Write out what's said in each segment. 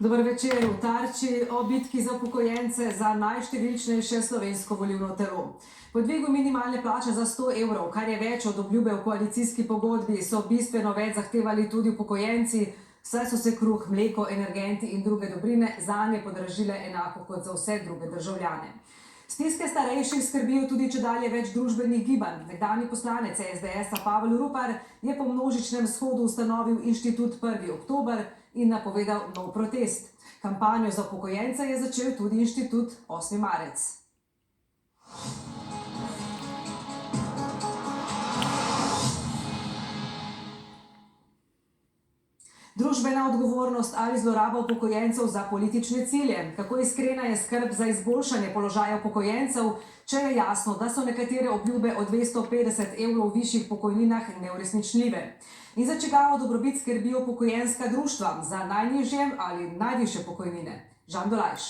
Dober večer. V Tarči o bitki za upokojence za najštevilčnejše slovensko volilno telo. Po dvigu minimalne plače za 100 evrov, kar je več od obljube v koalicijski pogodbi, so bistveno več zahtevali tudi upokojenci, saj so se kruh, mleko, energenti in druge dobrine zanje podražile enako kot za vse druge državljane. Stiske starejših skrbijo tudi čedalje več družbenih gibanj. Nekdanji poslanec SDS-a Pavel Rupar je po množičnem shodu ustanovil inštitut 1. oktober in napovedal nov protest. Kampanjo za upokojence je začel tudi inštitut 8. marec. Družbena odgovornost ali zloraba upokojencev za politične cilje. Kako iskrena je skrb za izboljšanje položaja upokojencev, če je jasno, da so nekatere obljube o 250 evrov višjih pokojninah neuresničljive. In za čigavo dobrobit skrbijo upokojenska društva, za najnižje ali najvišje pokojnine? Žan Dolajš.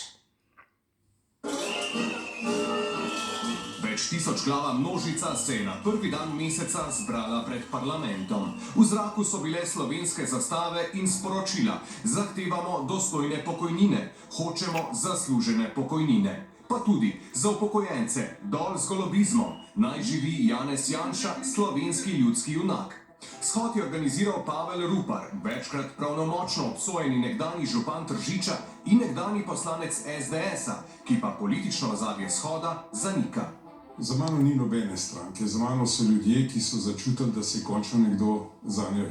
Več tisočglava množica se je na prvi dan meseca zbrala pred parlamentom. V zraku so bile slovenske zastave in sporočila: zahtevamo dostojne pokojnine, hočemo zaslužene pokojnine. Pa tudi za upokojence, dol z golobizmom, naj živi Janez Janša, slovenski ljudski junak. Shod je organiziral Pavel Rupar, večkrat pravnomočno obsojeni nekdanji župan Tržiča in nekdanji poslanec SDS-a, ki pa politično ozadje shoda zanika. Za mano ni nobene stranke, za mano so ljudje, ki so začutili, da se je končno nekdo zanje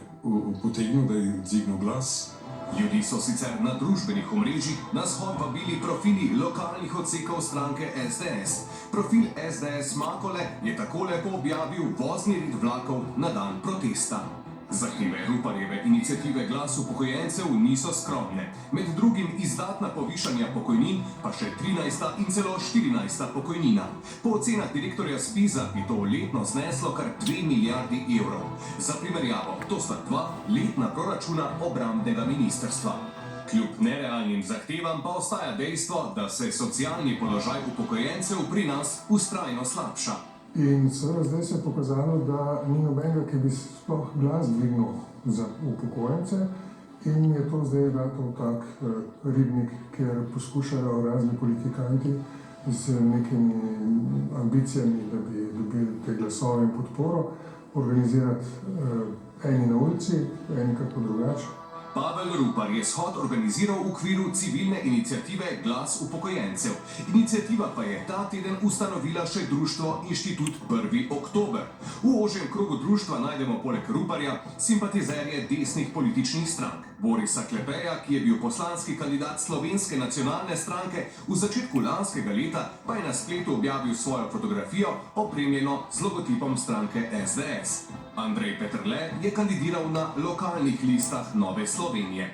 potegnil, da je dvignil glas. Ljudi so sicer na družbenih omrežjih na shod vabili profili lokalnih odsekov stranke SDS. Profil SDS Makole je takole objavil vozni red vlakov na dan protesta. Zahteve Ruparjeve iniciative Glas upokojencev niso skromne. Med drugim izdatna povišanja pokojnin, pa še 13. in celo 14. pokojnina. Po ocenah direktorja Spiza bi to letno zneslo kar 2 milijardi evrov. Za primerjavo, to sta 2 letna proračuna obrambnega ministrstva. Kljub nerealnim zahtevam pa ostaja dejstvo, da se socialni položaj upokojencev pri nas vztrajno slabša. In seveda zdaj se je pokazalo, da ni nobenega, ki bi sploh glas dvignil za upokojence, in je to zdaj ratov tak ribnik, kjer poskušajo razni politikanti z nekimi ambicijami, da bi dobili te glasove in podporo, organizirati eni na ulici, enkrat po drugače. Pavel Rupar je shod organiziral v okviru civilne iniciative Glas upokojencev. Iniciativa pa je ta teden ustanovila še društvo Inštitut 1. oktober. V ožjem krogu društva najdemo poleg Ruparja simpatizerje desnih političnih strank. Borisa Klepeja, ki je bil poslanski kandidat Slovenske nacionalne stranke, v začetku lanskega leta pa je na spletu objavil svojo fotografijo, opremljeno z logotipom stranke SDS. Andrej Peterle je kandidiral na lokalnih listah Nove Slovenije.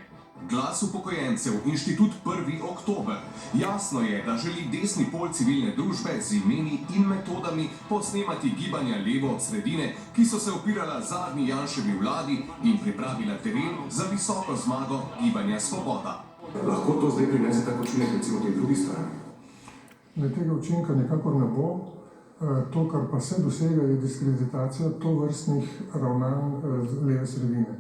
Glas upokojencev, Inštitut 1. oktober. Jasno je, da želi desni pol civilne družbe z imeni in metodami posnemati gibanja levo od sredine, ki so se upirala zadnji Janševi vladi in pripravila teren za visoko zmago gibanja Svoboda. Lahko to zdaj prinese tako učinek recimo tej drugi strani? Da tega učinka nekako ne bo. To, kar pa se dosega, je diskreditacija tovrstnih ravnanj leve sredine.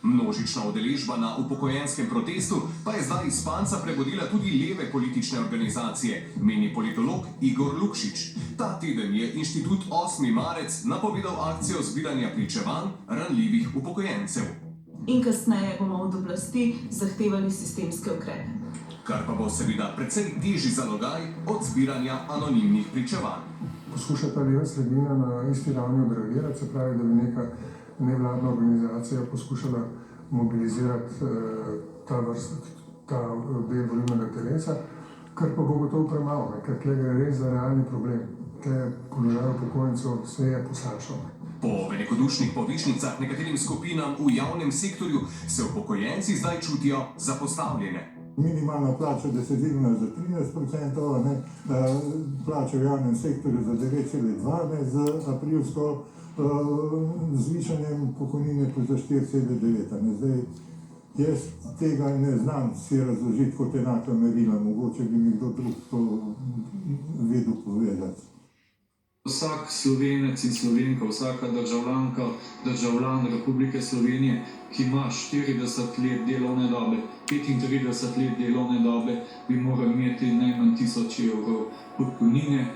Množična udeležba na upokojenskem protestu pa je zdaj iz spanca prebudila tudi leve politične organizacije, meni politolog Igor Lukšič. Ta teden je inštitut 8. marec napovedal akcijo zbiranja pričevanj ranljivih upokojencev. In kasneje bomo od oblasti zahtevali sistemske ukrepe. Kar pa bo seveda precej težji zalogaj od zbiranja anonimnih pričevanj. Poskuša ta leva sredina na isti ravni odreagirati, se pravi, da bi neka nevladna organizacija poskušala mobilizirati ta del volilnega telesa, kar pa bo gotovo premalo, ker tega je res za realni problem. Tle položaj upokojencev se je poslabšal. Po velikodušnih povišnicah nekaterim skupinam v javnem sektorju se upokojenci zdaj čutijo zapostavljene. Minimalna plača, da se dvigne za 13%, plača v javnem sektorju za 9,2%, z aprilsko zvišanjem pokojnine pa za 4,9%. Zdaj, jaz tega ne znam si razložiti kot enaka merila, mogoče bi mi kdo drug to vedel povedati. Vsak Slovenec in Slovenka, vsaka državljanka, državljan Republike Slovenije, ki ima 40 let delovne dobe, 35 let delovne dobe, bi moral imeti najmanj 1000 evrov pokojnine.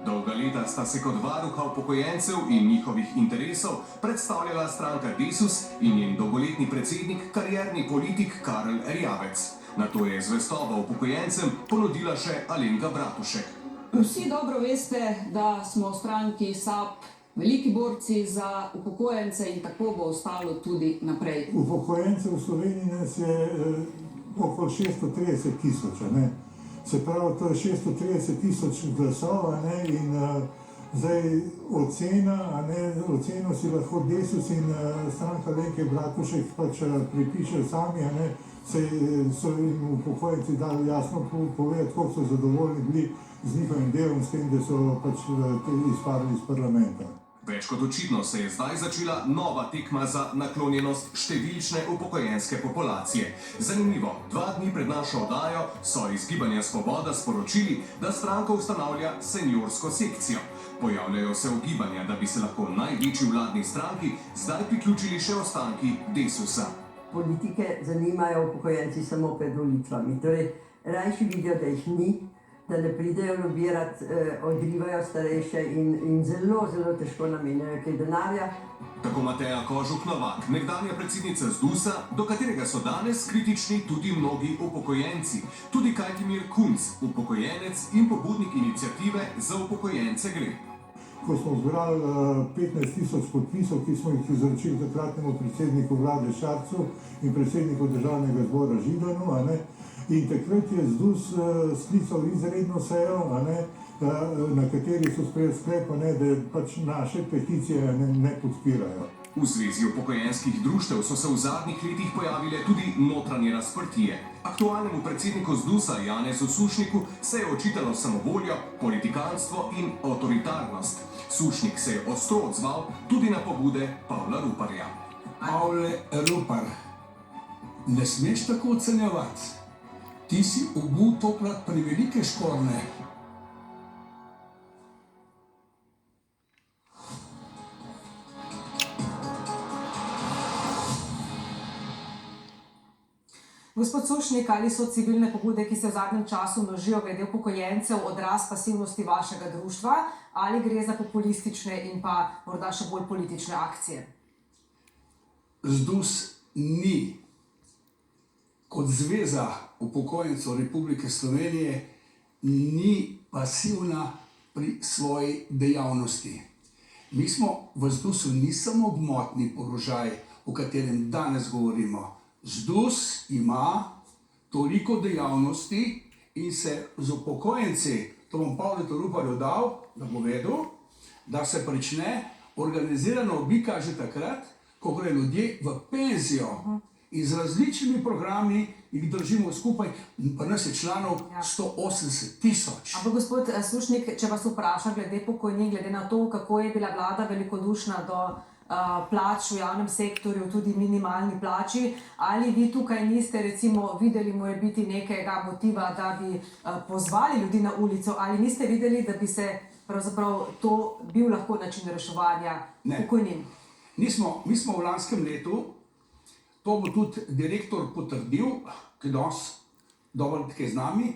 Dolga leta sta se kot varuha upokojencev in njihovih interesov predstavljala stranka Desus in njen dolgoletni predsednik, karierni politik Karel Erjavec. Nato je zvestobo upokojencem ponudila še Alenka Bratušek. Vsi dobro veste, da smo v stranki SAB veliki borci za upokojence in tako bo ostalo tudi naprej. Upokojencev v Sloveniji nas je okoli 630 tisoč, ne? Se pravi, to je 630 tisoč glasov, ne? In zdaj oceno si lahko Desus in stranka Alenke Bratušek pač pripišejo sami, ne? Saj so jim upokojenci dali jasno povedati, koliko so zadovoljni bili z njihovim delom, s tem, da so pač izpadli iz parlamenta. Več kot očitno se je zdaj začela nova tekma za naklonjenost številčne upokojenske populacije. Zanimivo, 2 dni pred našo oddajo so iz Gibanja Svoboda sporočili, da stranka ustanavlja seniorsko sekcijo. Pojavljajo se ugibanja, da bi se lahko največji vladni stranki zdaj priključili še ostanki Desusa. Politike zanimajo upokojenci samo pred volitvami. Torej, rajši vidijo, da jih ni, da ne pridejo lobirati, odrivajo starejše in zelo, zelo težko namenjajo kaj denarja. Tako Mateja Kožuh-Novak, nekdanja predsednica ZDUS-a, do katerega so danes kritični tudi mnogi upokojenci. Tudi Kajtimir Kunc, upokojenec in pobudnik iniciative Za upokojence gre. Ko smo zbrali 15 tisoč podpisov, ki smo jih izročili takratnemu predsedniku vlade Šarcu in predsedniku državnega zbora Židanu, in takrat je ZDUS sklical izredno sejo, na kateri so sprejeli sklep, da pač naše peticije ne podpirajo. V Zvezi upokojenskih društev so se v zadnjih letih pojavile tudi notranje razprtije. Aktualnemu predsedniku ZDUS-a Janezu Sušniku se je očitalo samovoljo, politikantstvo in avtoritarnost. Sušnik se je ostro odzval tudi na pobude Pavla Ruparja. Pavle Rupar, ne smeš tako ocenjevati. Ti si obul tokrat prevelike škorne. Gospod Sušnik, ali so civilne pobude, ki se v zadnjem času množijo glede upokojencev, odraz pasivnosti vašega društva, ali gre za populistične in pa morda še bolj politične akcije? ZDUS ni kot Zveza upokojencev Republike Slovenije ni pasivna pri svoji dejavnosti. Mi smo v ZDUS-u ni samo gmotni položaj, o katerem danes govorimo. ZDUS ima toliko dejavnosti in se z upokojenci, to bom Pavletu Ruparju dal, da bo vedel, da se prične organizirana oblika že takrat, ko gre ljudje v penzijo in z različnimi programi jih držimo skupaj, pa nas je članov 180 tisoč. Ampak gospod Sušnik, če vas vpraša glede pokojnin, glede na to, kako je bila vlada velikodušna do plač v javnem sektorju, tudi minimalni plači, ali vi tukaj niste recimo videli morebiti nekega motiva, da bi pozvali ljudi na ulico, ali niste videli, da bi se pravzaprav to bil lahko način reševanja pokojnin? Mi smo v lanskem letu, to bo tudi direktor potrdil, ki je danes dobro tukaj z nami,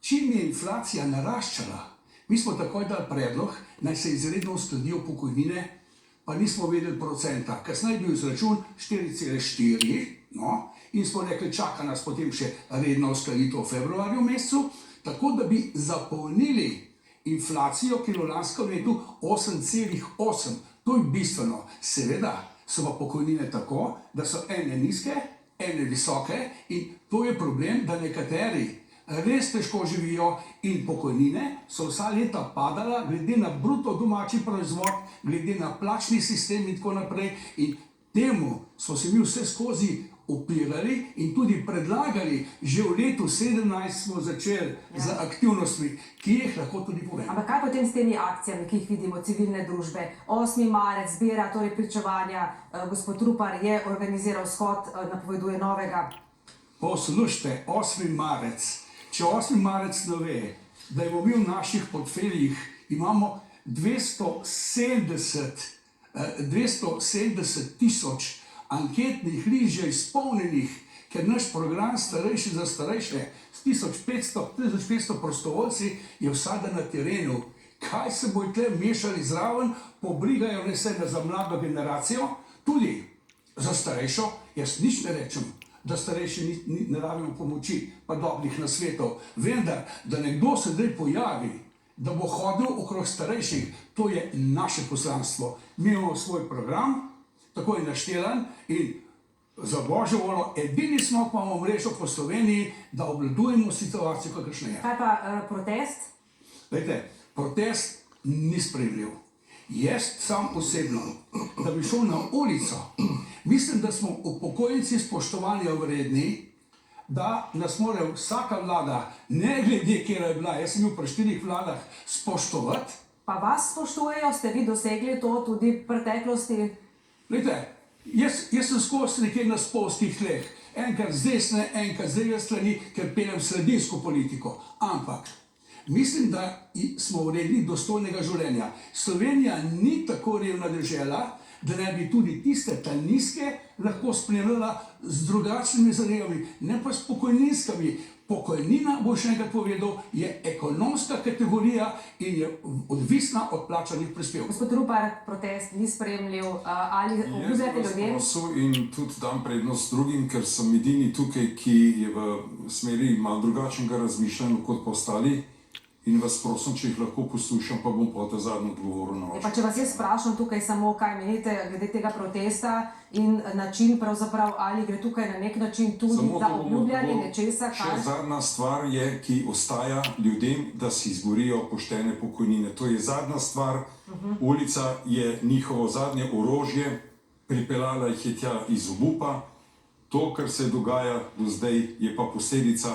čim je inflacija naraščala, mi smo takoj dali predlog, naj se izredno uskladijo pokojnine, pa nismo vedeli procenta. Kasneje je bil izračun 4,4, in smo rekli, čaka nas potem še redna uskladitev v februarju mesecu, tako da bi zapolnili inflacijo, ki je v lanskem letu 8,8. To je bistveno. Seveda so pa pokojnine tako, da so ene nizke, ene visoke in to je problem, da nekateri res težko živijo in pokojnine so vsa leta padala glede na bruto domači proizvod, glede na plačni sistem in tako naprej. In temu smo se mi vse skozi upirali in tudi predlagali, že v letu 2017 smo začeli z aktivnostmi, ki jih lahko tudi povem. Ampak kaj potem s temi akcijami, ki jih vidimo, civilne družbe? 8. marec, zbira, torej pričevanja, gospod Rupar je organiziral shod, napoveduje novega. Poslušajte, 8. marec. Če 8. marec ne ve, da imamo mi v naših portfeljih, imamo 270 tisoč anketnih list že izpolnjenih, ker naš program Starejši za starejše s 1500 prostovoljci je vsak dan na terenu. Kaj se bojo tle mešali zraven, pobrigajo ne se za mlado generacijo, tudi za starejšo. Jaz nič ne rečem, da starejši ne rabimo pomoči, pa dobrih nasvetov. Vendar, da nekdo se zdaj pojavi, da bo hodil okrog starejših, to je naše poslanstvo. Mi imamo svoj program, tako je naštelan in za božjo voljo, edini smo pa imamo mrežo po Sloveniji, da obvladujemo situacijo, kakršna je. Kaj pa protest? Glejte, protest ni sprejemljiv. Jaz sam osebno, da bi šel na ulico, mislim, da smo upokojenci spoštovanja vredni, da nas mora vsaka vlada, ne glede, kjer je bila, jaz sem bil pri 4 vladah, spoštovati. Pa vas spoštujejo, ste vi dosegli to tudi v preteklosti? Glejte, jaz sem skozi nekje na spolskih tleh, enkrat z desne, enkrat z leve strani, ker peljem sredinsko politiko. Ampak mislim, da smo vredni dostojnega življenja. Slovenija ni tako revna dežela, da ne bi tudi tiste talniske lahko spremljala z drugačnimi zadevami, ne pa s pokojninskami. Pokojnina, bo še enkrat povedal, je ekonomska kategorija in je odvisna od plačanih prispevkov. Gospod Rupar, protest ni spremljiv, ali obljubljate ljudem? Jaz sem in tudi dam prednost drugim, ker sem edini tukaj, ki je v smeri malo drugačnega razmišljanja kot pa ostali. In vas prosim, če jih lahko poslušam, pa bom pa ta zadnji odgovoril na vaše. Pa če vas jaz vprašam tukaj samo, kaj menite glede tega protesta in način pravzaprav, ali gre tukaj na nek način tudi za obljubljanje nečesa, Še zadnja stvar je, ki ostaja ljudem, da si izborijo poštene pokojnine. To je zadnja stvar. Ulica je njihovo zadnje orožje, pripeljala jih je tja iz obupa. To, kar se dogaja do zdaj, je pa posledica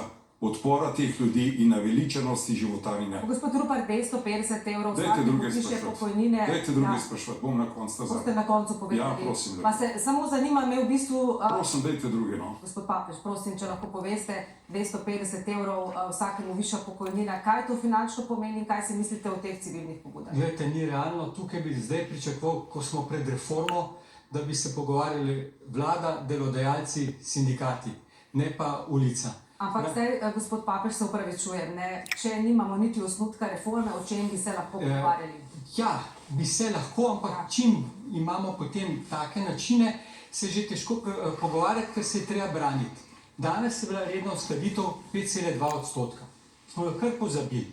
odpora teh ljudi in naveličenosti životarjenja. Gospod Rupar, 250 evrov Dajte druge više pokojnine. Dajte druge sprašvati, bom na koncu ta zadnji. Boste na koncu povedali. Ja, prosim. Pa se samo zanima me v bistvu... Prosim, dajte druge, no. Gospod Papež, prosim, če lahko poveste, 250 evrov vsakemu višja pokojnina. Kaj to finančno pomeni in kaj si mislite o teh civilnih pobudah? Glejte, ni realno. Tukaj bi zdaj pričakoval, ko smo pred reformo, da bi se pogovarjali vlada, delodajalci, sindikati, ne pa ulica. Ampak zdaj, gospod Papež, se upravičujem, če nimamo niti osnutka reforme, o čem bi se lahko pogovarjali? Ja, bi se lahko, ampak čim imamo potem take načine, se že težko pogovarjati, ker se je treba braniti. Danes je bila redna uskladitev 5,2%. Smo jo kar pozabili.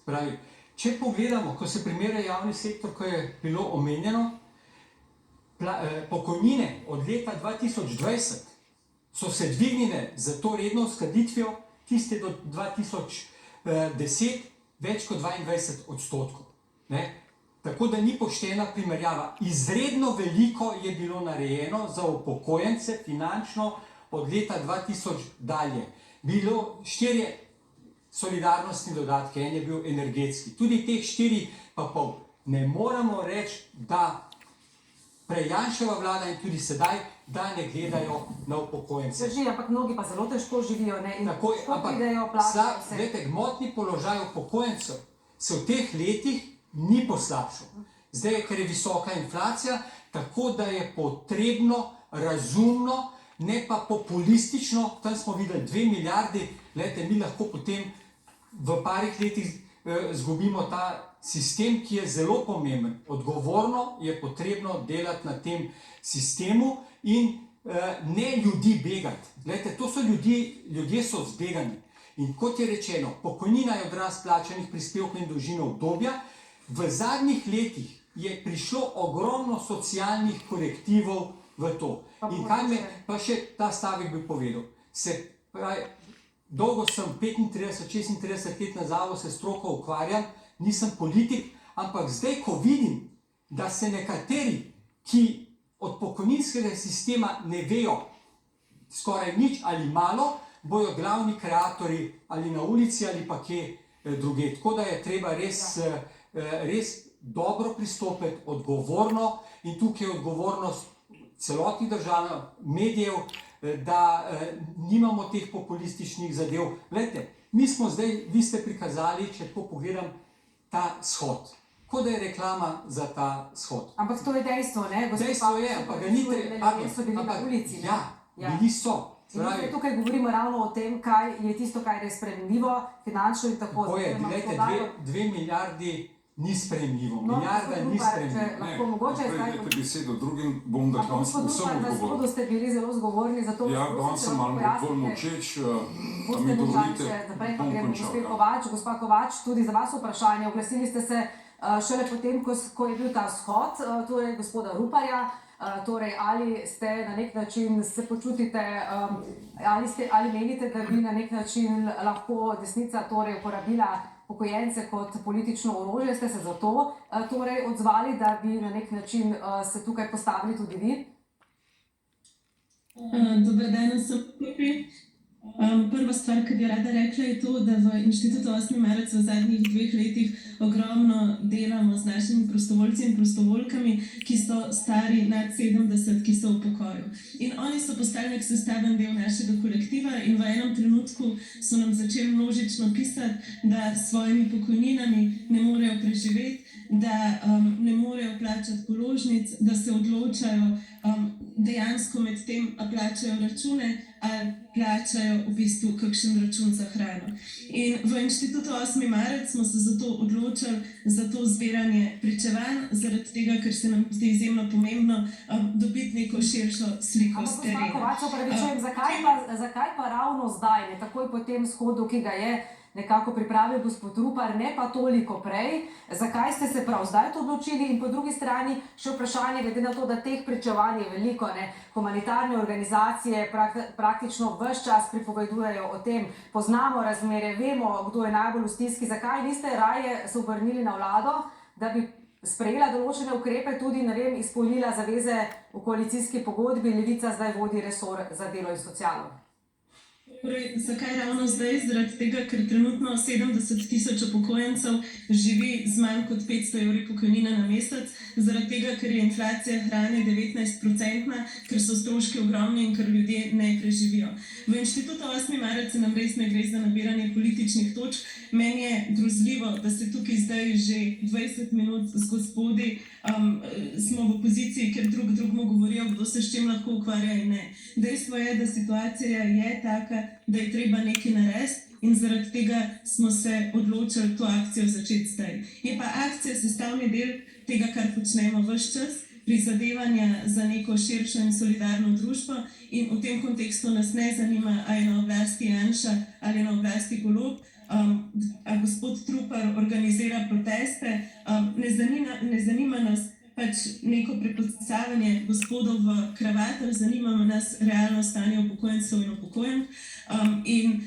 Spravi, če pogledamo, ko se primerja javni sektor, ko je bilo omenjeno, pokojnine od leta 2020 so se dvignile za to redno uskladitvijo, tiste do 2010 več kot 22%. Tako da ni poštena primerjava. Izredno veliko je bilo narejeno za upokojence finančno od leta 2000 dalje. Bilo 4 solidarnostni dodatke, en je bil energetski. Tudi teh 4,5. Ne moramo reči, da Janševa vlada in tudi sedaj, da ne gledajo na upokojence. Drži, ampak mnogi pa zelo težko živijo, ne? In tako, težko pridejo plačati vse. Glejte, gmotni položaj upokojencev se v teh letih ni poslabšal. Zdaj, ker je visoka inflacija, tako da je potrebno razumno, ne pa populistično, tam smo videli 2 milijardi, glejte, mi lahko potem v parih letih zgubimo ta sistem, ki je zelo pomemben. Odgovorno je potrebno delati na tem sistemu in ne ljudi begati. Glejte, to so ljudje so zbegani. In kot je rečeno, pokojnina je odraz plačanih prispevkov in dolžine obdobja. V zadnjih letih je prišlo ogromno socialnih korektivov v to. In kaj me, pa še ta stavek bi povedal. Dolgo sem 35-36 let na zavodu se stroko ukvarjam, nisem politik, ampak zdaj, ko vidim, da se nekateri, ki od pokojninskega sistema ne vejo skoraj nič ali malo, bojo glavni kreatorji ali na ulici ali pa kje druge. Tako da je treba res dobro pristopiti, odgovorno, in tukaj je odgovornost celotnih držav, medijev, da nimamo teh populističnih zadev. Glejte, mi smo zdaj, vi ste prikazali, če tako pogledam, ta shod. kot da je reklama za ta shod. Ampak to je dejstvo, ne? Dejstvo je, ampak ga ni treba. Ljudje so bili na ulici, ne? Ja, bili so. In mi tukaj govorimo ravno o tem, kaj je tisto, kar je sprejemljivo, finančno in tako. Tako je, glejte, 2 milijardi ni sprejemljivo, milijarda ni sprejemljivo. Lahko mogoče je zdaj... Dajte besedo drugim, bom da danes vsem odgovoril. Gospodu ste bili zelo zgovorni, zato... Ja, danes sem malo bolj močeč, da mi dovolite, bom končal. Gospa Kovač, tudi za vas vprašanje. Oglasili ste se šele potem, ko je bil ta shod, torej gospoda Ruparja. Torej, ali ste na nek način se počutite, ali menite, da bi na nek način lahko desnica torej uporabila upokojence kot politično orožje, ste se zato torej odzvali, da bi na nek način se tukaj postavili tudi vi? Dober dan vsem skupaj. Prva stvar, ki bi rada rekla, je to, da v Inštitutu 8. marec v zadnjih 2 letih ogromno delamo z našimi prostovoljci in prostovoljkami, ki so stari nad 70, ki so v pokoju. In oni so postali nek sestaven del našega kolektiva in v enem trenutku so nam začeli množično pisati, da s svojimi pokojninami ne morejo preživeti, da ne morejo plačati položnic, da se odločajo dejansko med tem, a plačajo račune, ali plačajo v bistvu kakšen račun za hrano. In v Inštitutu 8. marec smo se zato odločili za to zbiranje pričevanj, zaradi tega, ker se nam zdi izjemno pomembno dobiti neko širšo sliko s terena. Ampak, gospod Kovač, opravičujem, zakaj pa ravno zdaj, ne takoj po tem shodu, ki ga je nekako pripravil gospod Rupar, ne pa toliko prej? Zakaj ste se prav zdaj to odločili? In po drugi strani še vprašanje, glede na to, da teh pričevanj je veliko, ne? Humanitarne organizacije praktično ves čas pripovedujejo o tem, poznamo razmere, vemo, kdo je najbolj v stiski. Zakaj niste raje se obrnili na vlado, da bi sprejela določene ukrepe, tudi, ne vem, izpolnila zaveze v koalicijski pogodbi, Levica zdaj vodi resor za delo in socialo? Torej, zakaj ravno zdaj? Zaradi tega, ker trenutno 70 tisoč upokojencev živi z manj kot 500 evri pokojnine na mesec, zaradi tega, ker je inflacija hrane 19%, ker so stroški ogromni in ker ljudje ne preživijo. V Inštitutu 8. marec se nam res ne gre za nabiranje političnih točk. Meni je grozljivo, da se tukaj zdaj že 20 minut z gospodi smo v opoziciji, ker drugmu govorijo, kdo se s čim lahko ukvarja in ne. Dejstvo je, da situacija je taka, da je treba nekaj narediti in zaradi tega smo se odločili to akcijo začeti zdaj. Je pa akcija sestavni del tega, kar počnemo ves čas, prizadevanja za neko širšo in solidarno družbo in v tem kontekstu nas ne zanima, ali je na oblasti Janša ali na oblasti Golob, a gospod Rupar organizira proteste, ne zanima nas pač neko prepucavanje gospodov v kravatah, zanima nas realno stanje upokojencev in upokojenk. In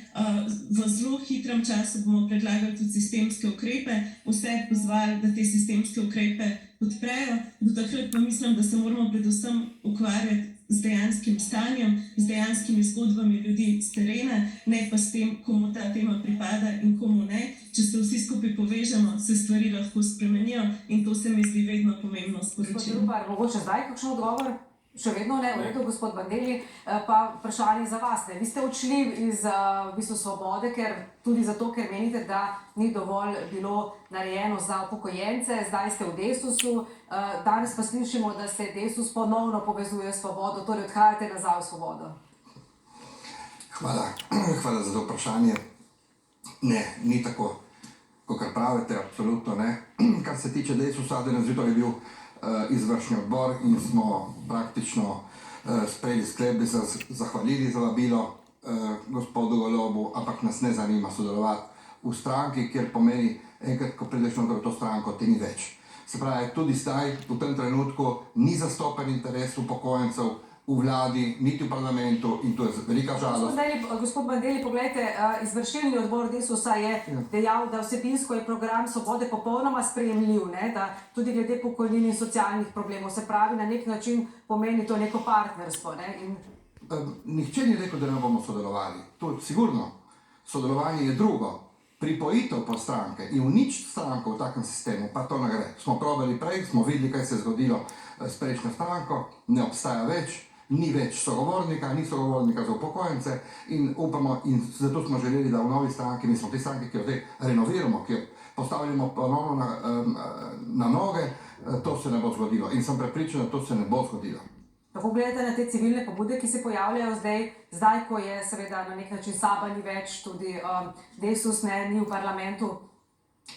v zelo hitrem času bomo predlagali tudi sistemske ukrepe, vse pozvali, da te sistemske ukrepe podprejo. Do takrat pa mislim, da se moramo predvsem ukvarjati z dejanskim stanjem, z dejanskimi zgodbami ljudi z terena, ne pa s tem, komu ta tema pripada in komu ne. Če se vsi skupaj povežemo, se stvari lahko spremenijo in to se mi zdi vedno pomembno sporočilo. Gospod Rupar, mogoče zdaj kakšen odgovor? Še vedno ne, v redu, gospod Bandelli, pa vprašanje za vas. Vi ste odšli iz v bistvu Svobode, tudi zato, ker menite, da ni dovolj bilo narejeno za upokojence, zdaj ste v Desusu, danes pa slišimo, da se Desus ponovno povezuje s Svobodo, torej odhajate nazaj v Svobodo. Hvala za to vprašanje. Ne, ni tako, kot pravite, absolutno ne. Kar se tiče Desusa, danes zjutraj je bil izvršni odbor in smo praktično sprejeli sklep, bi se zahvalili za vabilo gospodu Golobu, ampak nas ne zanima sodelovati v stranki, kjer pomeni, enkrat, ko prideš noter v to stranko, te ni več. Se pravi, tudi zdaj, v tem trenutku, ni zastopen interes upokojencev v vladi, niti v parlamentu in to je velika žalost. Gospod Bandelli, pogledajte, izvršilni odbor Desusa je dejal, da vsebinsko je program Svobode popolnoma sprejemljiv, da tudi glede pokojnin in socialnih problemov, se pravi, na nek način pomeni to neko partnerstvo. Nihče ni rekel, da ne bomo sodelovali. To sigurno. Sodelovanje je drugo. Pripojitev pa stranke in uničiti stranko v takem sistemu, pa to ne gre. Smo probali prej, smo videli, kaj se je zgodilo s prejšnjo stranko, ne obstaja več. Ni več sogovornika, ni sogovornika za upokojence in upamo, in zato smo želeli, da v novi stranki, mi smo te stranke, ki jo zdaj renoviramo, ki jo postavljamo ponovno na noge, to se ne bo zgodilo. In sem prepričan, da to se ne bo zgodilo. Kako gledate na te civilne pobude, ki se pojavljajo zdaj, ko je seveda na nek način SAB ni več, tudi Desus ni v parlamentu?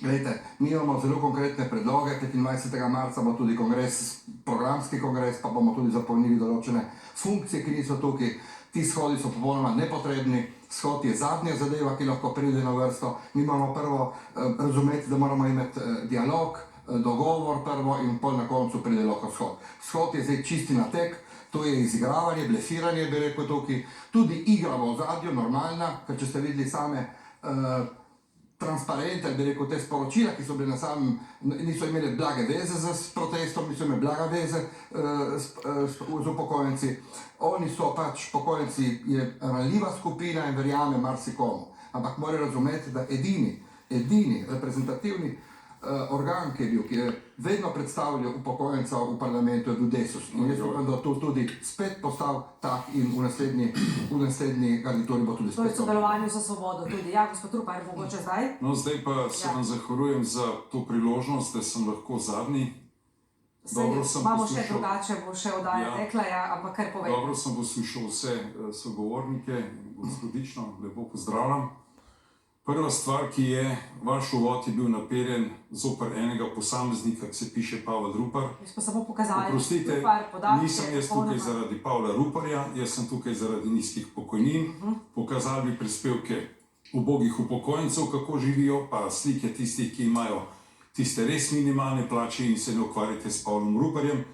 Glejte, mi imamo zelo konkretne predloge, 25. marca bo tudi kongres, programski kongres, pa bomo tudi zapolnili določene funkcije, ki niso tukaj. Ti shodi so popolnoma nepotrebni, shod je zadnja zadeva, ki lahko pride na vrsto. Mi moramo prvo razumeti, da moramo imeti dialog, dogovor prvo in pol na koncu pride lahko shod. Shod je zdaj čisti natek, to je izigravanje, blefiranje, bi rekel tukaj, tudi igra v ozadju, normalna, ker če ste videli same transparente, bi rekel, te sporočila, ki so bile na samem, niso imeli blage veze z protestom, niso imeli blaga veze z upokojenci. Oni so pač, upokojenci je ranljiva skupina in verjame marsikomu. Ampak morajo razumeti, da edini reprezentativni organ, ki je bil, ki je vedno predstavljal upokojenca v parlamentu, je bil Desus. In jaz upam, da to tudi spet postal tak in v naslednji garnituri bo tudi spet. To je sodelovanju za svobodo tudi. Ja, gospod Rupar, mogoče zdaj? No, zdaj pa se vam zahvaljujem za to priložnost, da sem lahko zadnji. Imamo še drugače, bo še oddaja rekla, ampak kar povej. Dobro sem poslušal vse sogovornike, gospodično, lepo pozdravljam. Prva stvar, ki je, vaš uvod je bil naperjen zoper enega posameznika, ki se piše Pavel Rupar. Mi smo samo pokazali, oprostite, nisem jaz tukaj zaradi Pavla Ruparja, jaz sem tukaj zaradi nizkih pokojnin. Pokazali bi prispevke ubogih upokojencev, kako živijo, pa slike tistih, ki imajo tiste res minimalne plače in se ne ukvarjate s Pavlom Ruparjem.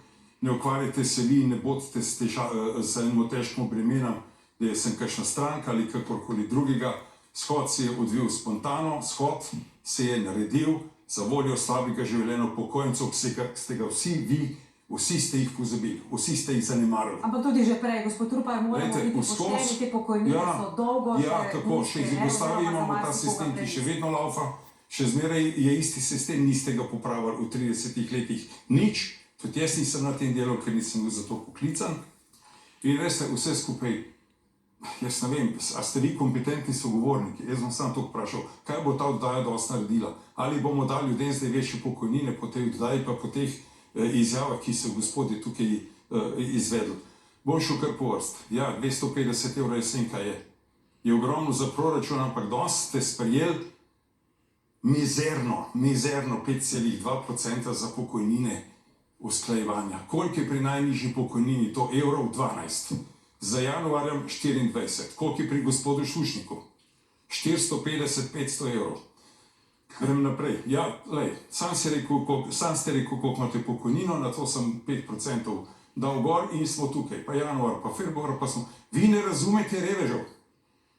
Ne ukvarjate se vi in ne bodite z enim težkim bremenom, da sem kakšna stranka ali kakorkoli drugega. Shod se je odvil spontano, shod se je naredil za voljo slabega življenja upokojencev, ki ste ga vsi vi, vsi ste jih pozabili, vsi ste jih zanemarili. Ampak tudi že prej, gospod Rupar, moramo biti pošteni, te pokojnine so dolgo še tako, še iz Jugoslavije imamo ta sistem, ki še vedno laufa, še zmeraj je isti sistem, niste ga popravili v 30 letih nič, tudi jaz nisem na tem delu, ker nisem bil za to poklican. In veste, vse skupaj, jaz ne vem, a ste vi kompetentni sogovorniki? Jaz bom sam to vprašal, kaj bo ta oddaja dosti naredila? Ali bomo dali ljudem zdaj večje pokojnine po tej oddaji, pa po teh izjavah, ki so gospodje tukaj izvedli? Bom šel kar po vrst. Ja, 250 € jesenka je. Je ogromno za proračun, ampak dosti ste sprejeli mizerno 5,2% za pokojnine usklajevanja. Koliko je pri najnižji pokojnini? To evrov 12. Za januarjem 24. Koliko je pri gospodu Šušniku? 450-500 €. Grem naprej. Ja, lej, sam ste rekel, koliko imate pokojnino, na to sem 5% dal gor in smo tukaj. Pa januar, pa februar, pa smo. Vi ne razumete revežev.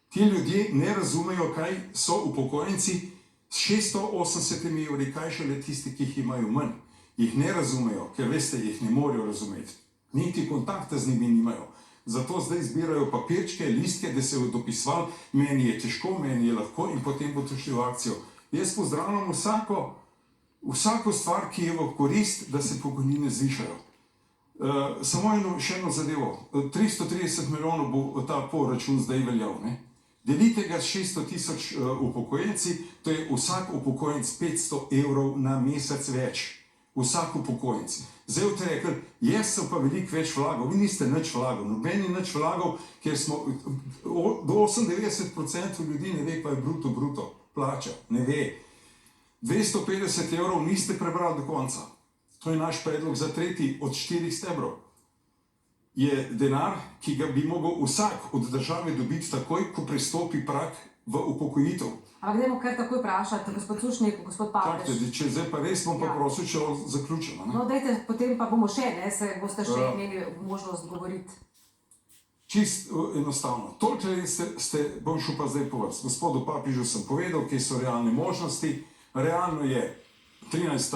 Ti ljudje ne razumejo, kaj so upokojenci s 680 €, kaj šele tisti, ki jih imajo manj. Jih ne razumejo, ker veste, jih ne morejo razumeti. Niti kontakta z njimi nimajo. Zato zdaj zbirajo papirčke, listke, da se bodo dopisovali, meni je težko, meni je lahko in potem bodo šli v akcijo. Jaz pozdravljam vsako stvar, ki je v korist, da se pokojnine zvišajo. Samo še eno zadevo. 330 milijonov bo ta poračun zdaj veljal. Delite ga s 600 000 upokojenci, to je vsak upokojenc 500 € na mesec več. Vsak upokojenc. Zdaj boste rekli, jaz sem pa veliko več vlagal, vi niste nič vlagal, noben je nič vlagal, ker smo do 98% ljudi ne ve, pa je bruto plača, ne ve. 250 € niste prebrali do konca. To je naš predlog za tretji od 4 stebrov. Je denar, ki ga bi mogel vsak od države dobiti takoj, ko pristopi prak v upokojitev. Ampak dajmo kar takoj vprašati, gospod Sušnik, gospod Pavleš. Čakajte, če zdaj pa res bom pa prosil, če zaključimo. No, dajte, potem pa bomo še, se boste še imeli možnost govoriti. Čist enostavno. Toliko ste, bom šel pa zdaj po vrst. Gospodu Papižu sem povedal, kje so realne možnosti. Realno je 13.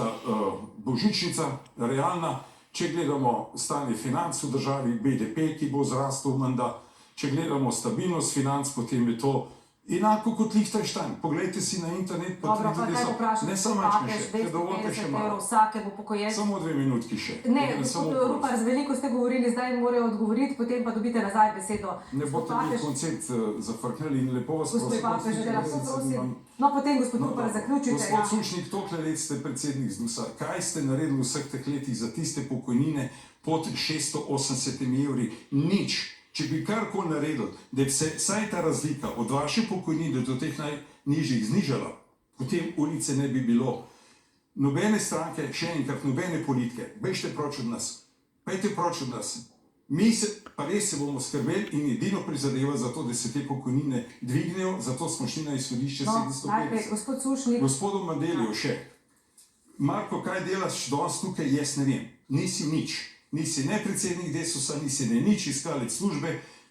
božičnica, realna. Če gledamo stanje financ v državi, BDP, ki bo zrastel menda, če gledamo stabilnost financ, potem je to Enako kot Liechtenstein. Poglejte si na internet, pa Dobro, pa vidite, kaj vprašam, ne samo papež, še, dovolite še 250 malo. evrov vsakemu upokojencu. Samo 2 minutki še. Ne, Samo gospod Rupar, z veliko ste govorili, zdaj morajo odgovoriti, potem pa dobite nazaj besedo. Ne boste mi koncept zafrknili in lepo vas Gospod Papež, da lahko prosim. No, potem gospod Rupar, zaključite. Gospod Sušnik, toliko let ste predsednik ZDUS-a. Kaj ste naredili v vseh teh letih za tiste pokojnine pod 680 evri? Nič. Če bi karkoli naredil, da bi se vsaj ta razlika od vaše pokojnine do teh najnižjih znižala, potem ulice ne bi bilo. Nobene stranke, še enkrat, nobene politike. Bežite proč od nas. Pejte proč od nas. Mi se, pa res se bomo skrbeli in edino prizadeva za to, da se te pokojnine dvignejo, zato smo šli na izhodišče 750. Najprej, gospod Sušnik. Gospodu Mandeliju še. Marko, kaj delaš danes tukaj, jaz ne vem. Nisi nič. Nisi ne predsednik Desusa, nisi ne nič, iskalec službe,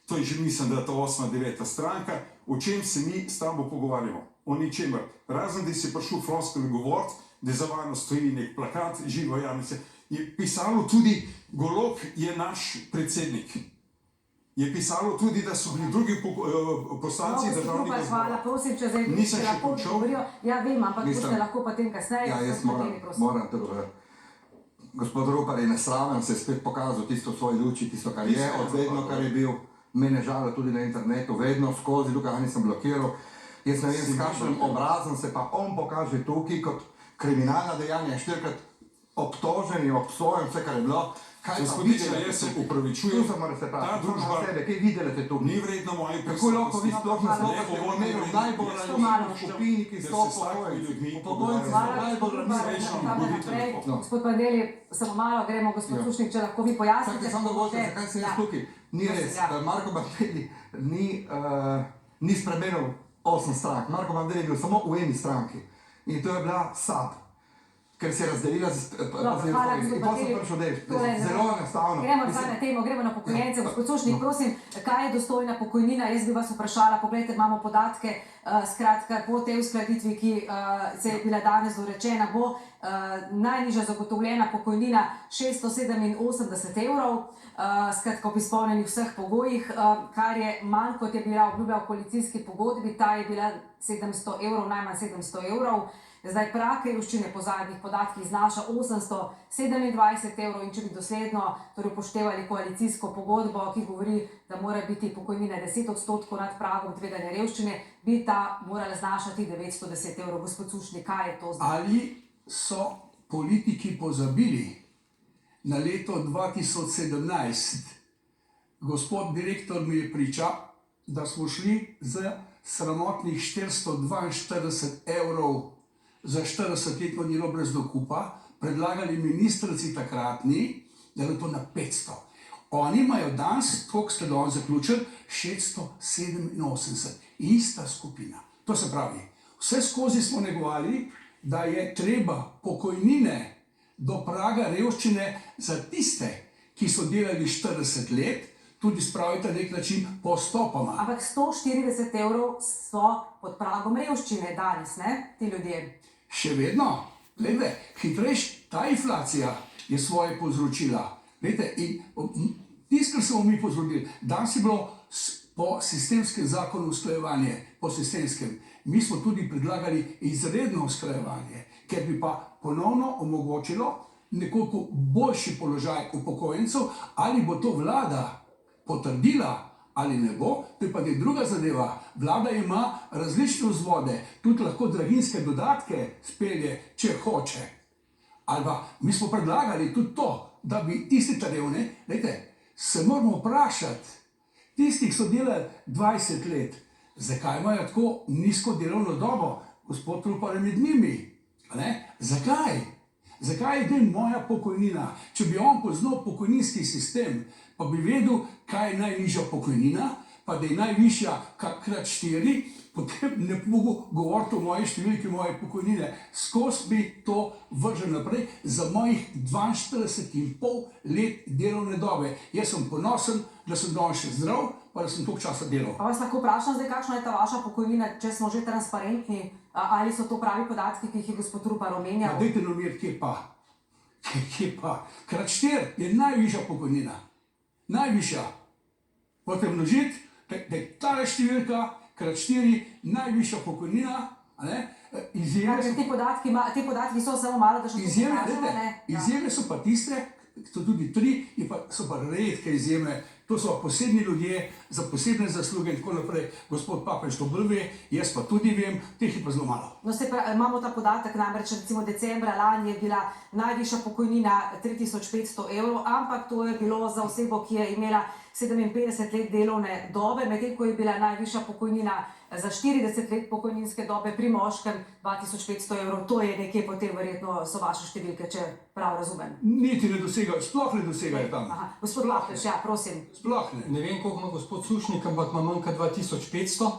to je že mislim, da je to 8., 9. stranka. O čem se mi s tabo pogovarjamo? O ničemer. Razen, da si prišel floskoli govoriti, da za vano stoji nek plakat, živo Janice. Je pisalo tudi, Golob je naš predsednik. Je pisalo tudi, da so bili drugi poslanci državnega zbora. Hvala, prosim, če zdaj Nisem še lahko končal. odgovorijo. Ja, vem, ampak boste lahko potem kasneje. Ja, jaz moram to. Gospod Rupar je nesramen, se je spet pokazal tisto v svoji luči, tisto, kar je, od vedno, kar je bil. Mene žalo tudi na internetu, vedno skozi, tukaj nisem blokiral. Jaz ne vem, s kakšnim obrazom se pa on pokaže tukaj kot kriminalna dejanja, 4-krat obtoženi, obsojen, vse, kar je bilo. Gospodiča, jaz se upravičujem, ta družba kaj vidite tu? Ni vredno moje Kako lahko vi sploh ne znate, ovo ne vredno najbolj ranljivih skupin, ki so upokojenci. Gospod Bandeli, samo malo gremo, gospod Sušnik, če lahko vi pojasnite. Samo dovolite, zakaj sem jaz tukaj. Ni res, Marko Bandeli ni spremenil 8 strank. Marko Bandeli je bil samo v eni stranki. In to je bila SAB. Ker se je razdelila in pa sem prišel del. Zelo enostavno. Gremo zdaj na temo, gremo na pokojence. Gospod Sušnik, prosim, kaj je dostojna pokojnina? Jaz bi vas vprašala, poglejte, imamo podatke, skratka, po tej uskladitvi, ki se je bila danes dorečena, bo najnižja zagotovljena pokojnina 687 evrov, skratka, ob izpolnjenih vseh pogojih, kar je manj, kot je bila obljuba v koalicijski pogodbi, ta je bila 700 evrov, najmanj 700 evrov. Zdaj prag revščine po zadnjih podatkih znaša 827 evrov in če bi dosledno upoštevali koalicijsko pogodbo, ki govori, da mora biti pokojnina 10% nad pragom tveganja revščine, bi ta morala znašati 910 evrov. Gospod Sušnik, kaj je to zdaj? Ali so politiki pozabili na leto 2017? Gospod direktor mi je pričal, da smo šli z sramotnih 442 evrov za 40-letno delo brez dokupa, predlagali ministrici takratni, da je to na 500. Oni imajo danes, koliko ste danes zaključili, 687. Ista skupina. To se pravi, vse skozi smo negovali, da je treba pokojnine do praga revščine za tiste, ki so delali 40 let, tudi spraviti na nek način postopoma. Ampak 140 evrov so pod pragom revščine danes, ne, ti ljudje? Še vedno, glede, hitrejš, ta inflacija je svoje povzročila. Glede, in tisto, kar smo mi povzročili, danes je bilo po sistemskem zakonu usklajevanje, po sistemskem. Mi smo tudi predlagali izredno usklajevanje, ker bi pa ponovno omogočilo nekoliko boljši položaj upokojencev, ali bo to vlada potrdila, ali ne bo, to je pa druga zadeva. Vlada ima različne vzvode, tudi lahko draginjske dodatke spelje, če hoče. Ali pa mi smo predlagali tudi to, da bi tisti revni, se moramo vprašati, tisti, ki so delali 20 let, zakaj imajo tako nizko delovno dobo, gospod Rupar je med njimi. Zakaj? Zakaj je moja pokojnina? Če bi on poznal pokojninski sistem, pa bi vedel, kaj je najnižja pokojnina, pa da je najvišja krat 4, potem ne bi mogel govoriti o moji številki, moje pokojnine. Skozi bi to vržel naprej za mojih 42,5 let delovne dobe. Jaz sem ponosen, da sem danes še zdrav, pa da sem toliko časa delal. Pa vas lahko vprašam zdaj, kakšna je ta vaša pokojnina, če smo že transparentni, ali so to pravi podatki, ki jih je gospod Rupar omenjal? Dajte nomirati, kje pa? Kje pa? Krat 4 je najvišja pokojnina. Najvišja. Potem množiti, da je ta številka, krat 4 najvišja pokojnina, a ne? Izjeme so, Ti podatki so samo malo, da še izjeme, izjeme so pa tiste, so tudi 3, so pa redke izjeme. To so posebni ljudje za posebne zasluge in tako naprej. Gospod Papež to bolj ve, jaz pa tudi vem, teh je pa zelo malo. No, imamo ta podatek, namreč recimo decembra lani je bila najvišja pokojnina 3500 evrov, ampak to je bilo za osebo, ki je imela 57 let delovne dobe, medtem ko je bila najvišja pokojnina za 40 let pokojninske dobe pri moškem 2500 evrov. To je nekje potem verjetno so vaše številke, če prav razumem. Niti ne dosegajo, sploh ne dosegajo tam. Aha, gospod Lapeš, ja, prosim. Sploh ne. Ne vem, koliko ima gospod Sušnik, ampak ima manj kot 2500,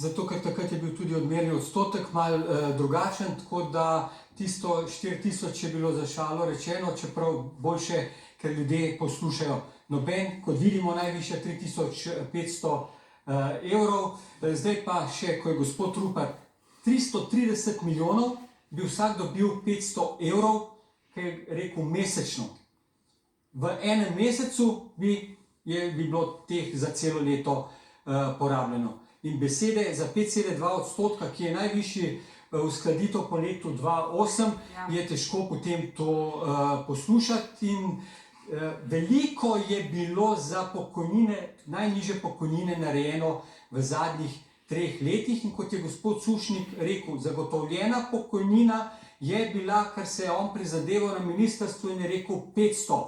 zato ker takrat je bil tudi odmerni odstotek mal drugačen, tako da tisto 4000 je bilo za šalo rečeno, čeprav boljše, ker ljudje poslušajo. Noben, kot vidimo, najvišja 3500 evrov. Zdaj pa še, ko je gospod Rupert 330 milijonov, bi vsak dobil 500 evrov, kaj je rekel mesečno. V enem mesecu bi bilo teh za celo leto porabljeno. In besede za 5,2 odstotka, ki je najvišji uskladitev po letu 2008, je težko potem to poslušati. In veliko je bilo za pokojnine, najnižje pokojnine narejeno v zadnjih 3 letih in kot je gospod Sušnik rekel, zagotovljena pokojnina je bila, kar se je on prizadeval na ministrstvu in je rekel 500.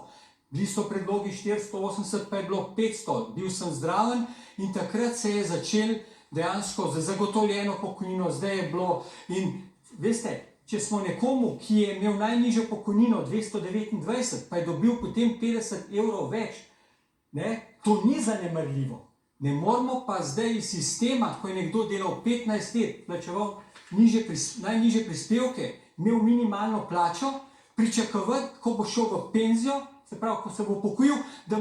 Bili so predlogi 480, pa je bilo 500. Bil sem zdraven in takrat se je začel dejansko za zagotovljeno pokojnino, zdaj je bilo in veste, če smo nekomu, ki je imel najnižjo pokojnino 229, pa je dobil potem 50 evrov več, to ni zanemarljivo. Ne moramo pa zdaj iz sistema, ko je nekdo delal 15 let, plačeval najnižje prispevke, imel minimalno plačo, pričakovati, ko bo šel v penzijo, se pravi, ko se bo upokojil, da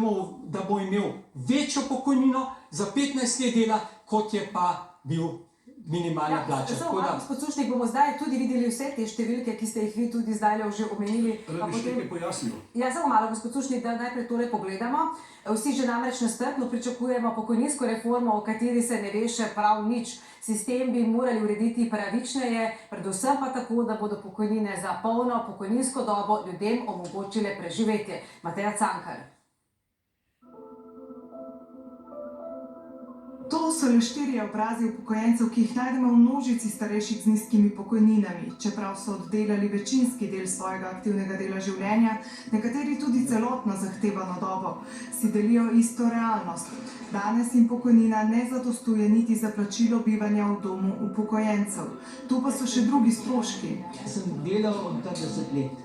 bo imel večjo pokojnino za 15 let dela, kot je pa bil minimalna plača. Gospod Sušnik, bomo zdaj tudi videli vse te številke, ki ste jih vi tudi zdaj že omenili. Rad bi še nekaj pojasnil. Ja, samo malo, gospod Sušnik, da najprej tole pogledamo. Vsi že namreč nestrpno pričakujemo pokojninsko reformo, o kateri se ne ve še prav nič. Sistem bi morali urediti pravičneje, predvsem pa tako, da bodo pokojnine za polno pokojninsko dobo ljudem omogočile preživetje. Mateja Cankar. To so le 4 obrazi upokojencev, ki jih najdemo v množici starejših z nizkimi pokojninami. Čeprav so oddelali večinski del svojega aktivnega dela življenja, nekateri tudi celotno zahtevano dobo, si delijo isto realnost. Danes jim pokojnina ne zadostuje niti za plačilo bivanja v domu upokojencev. Tu pa so še drugi stroški. Sem delal od 30 let.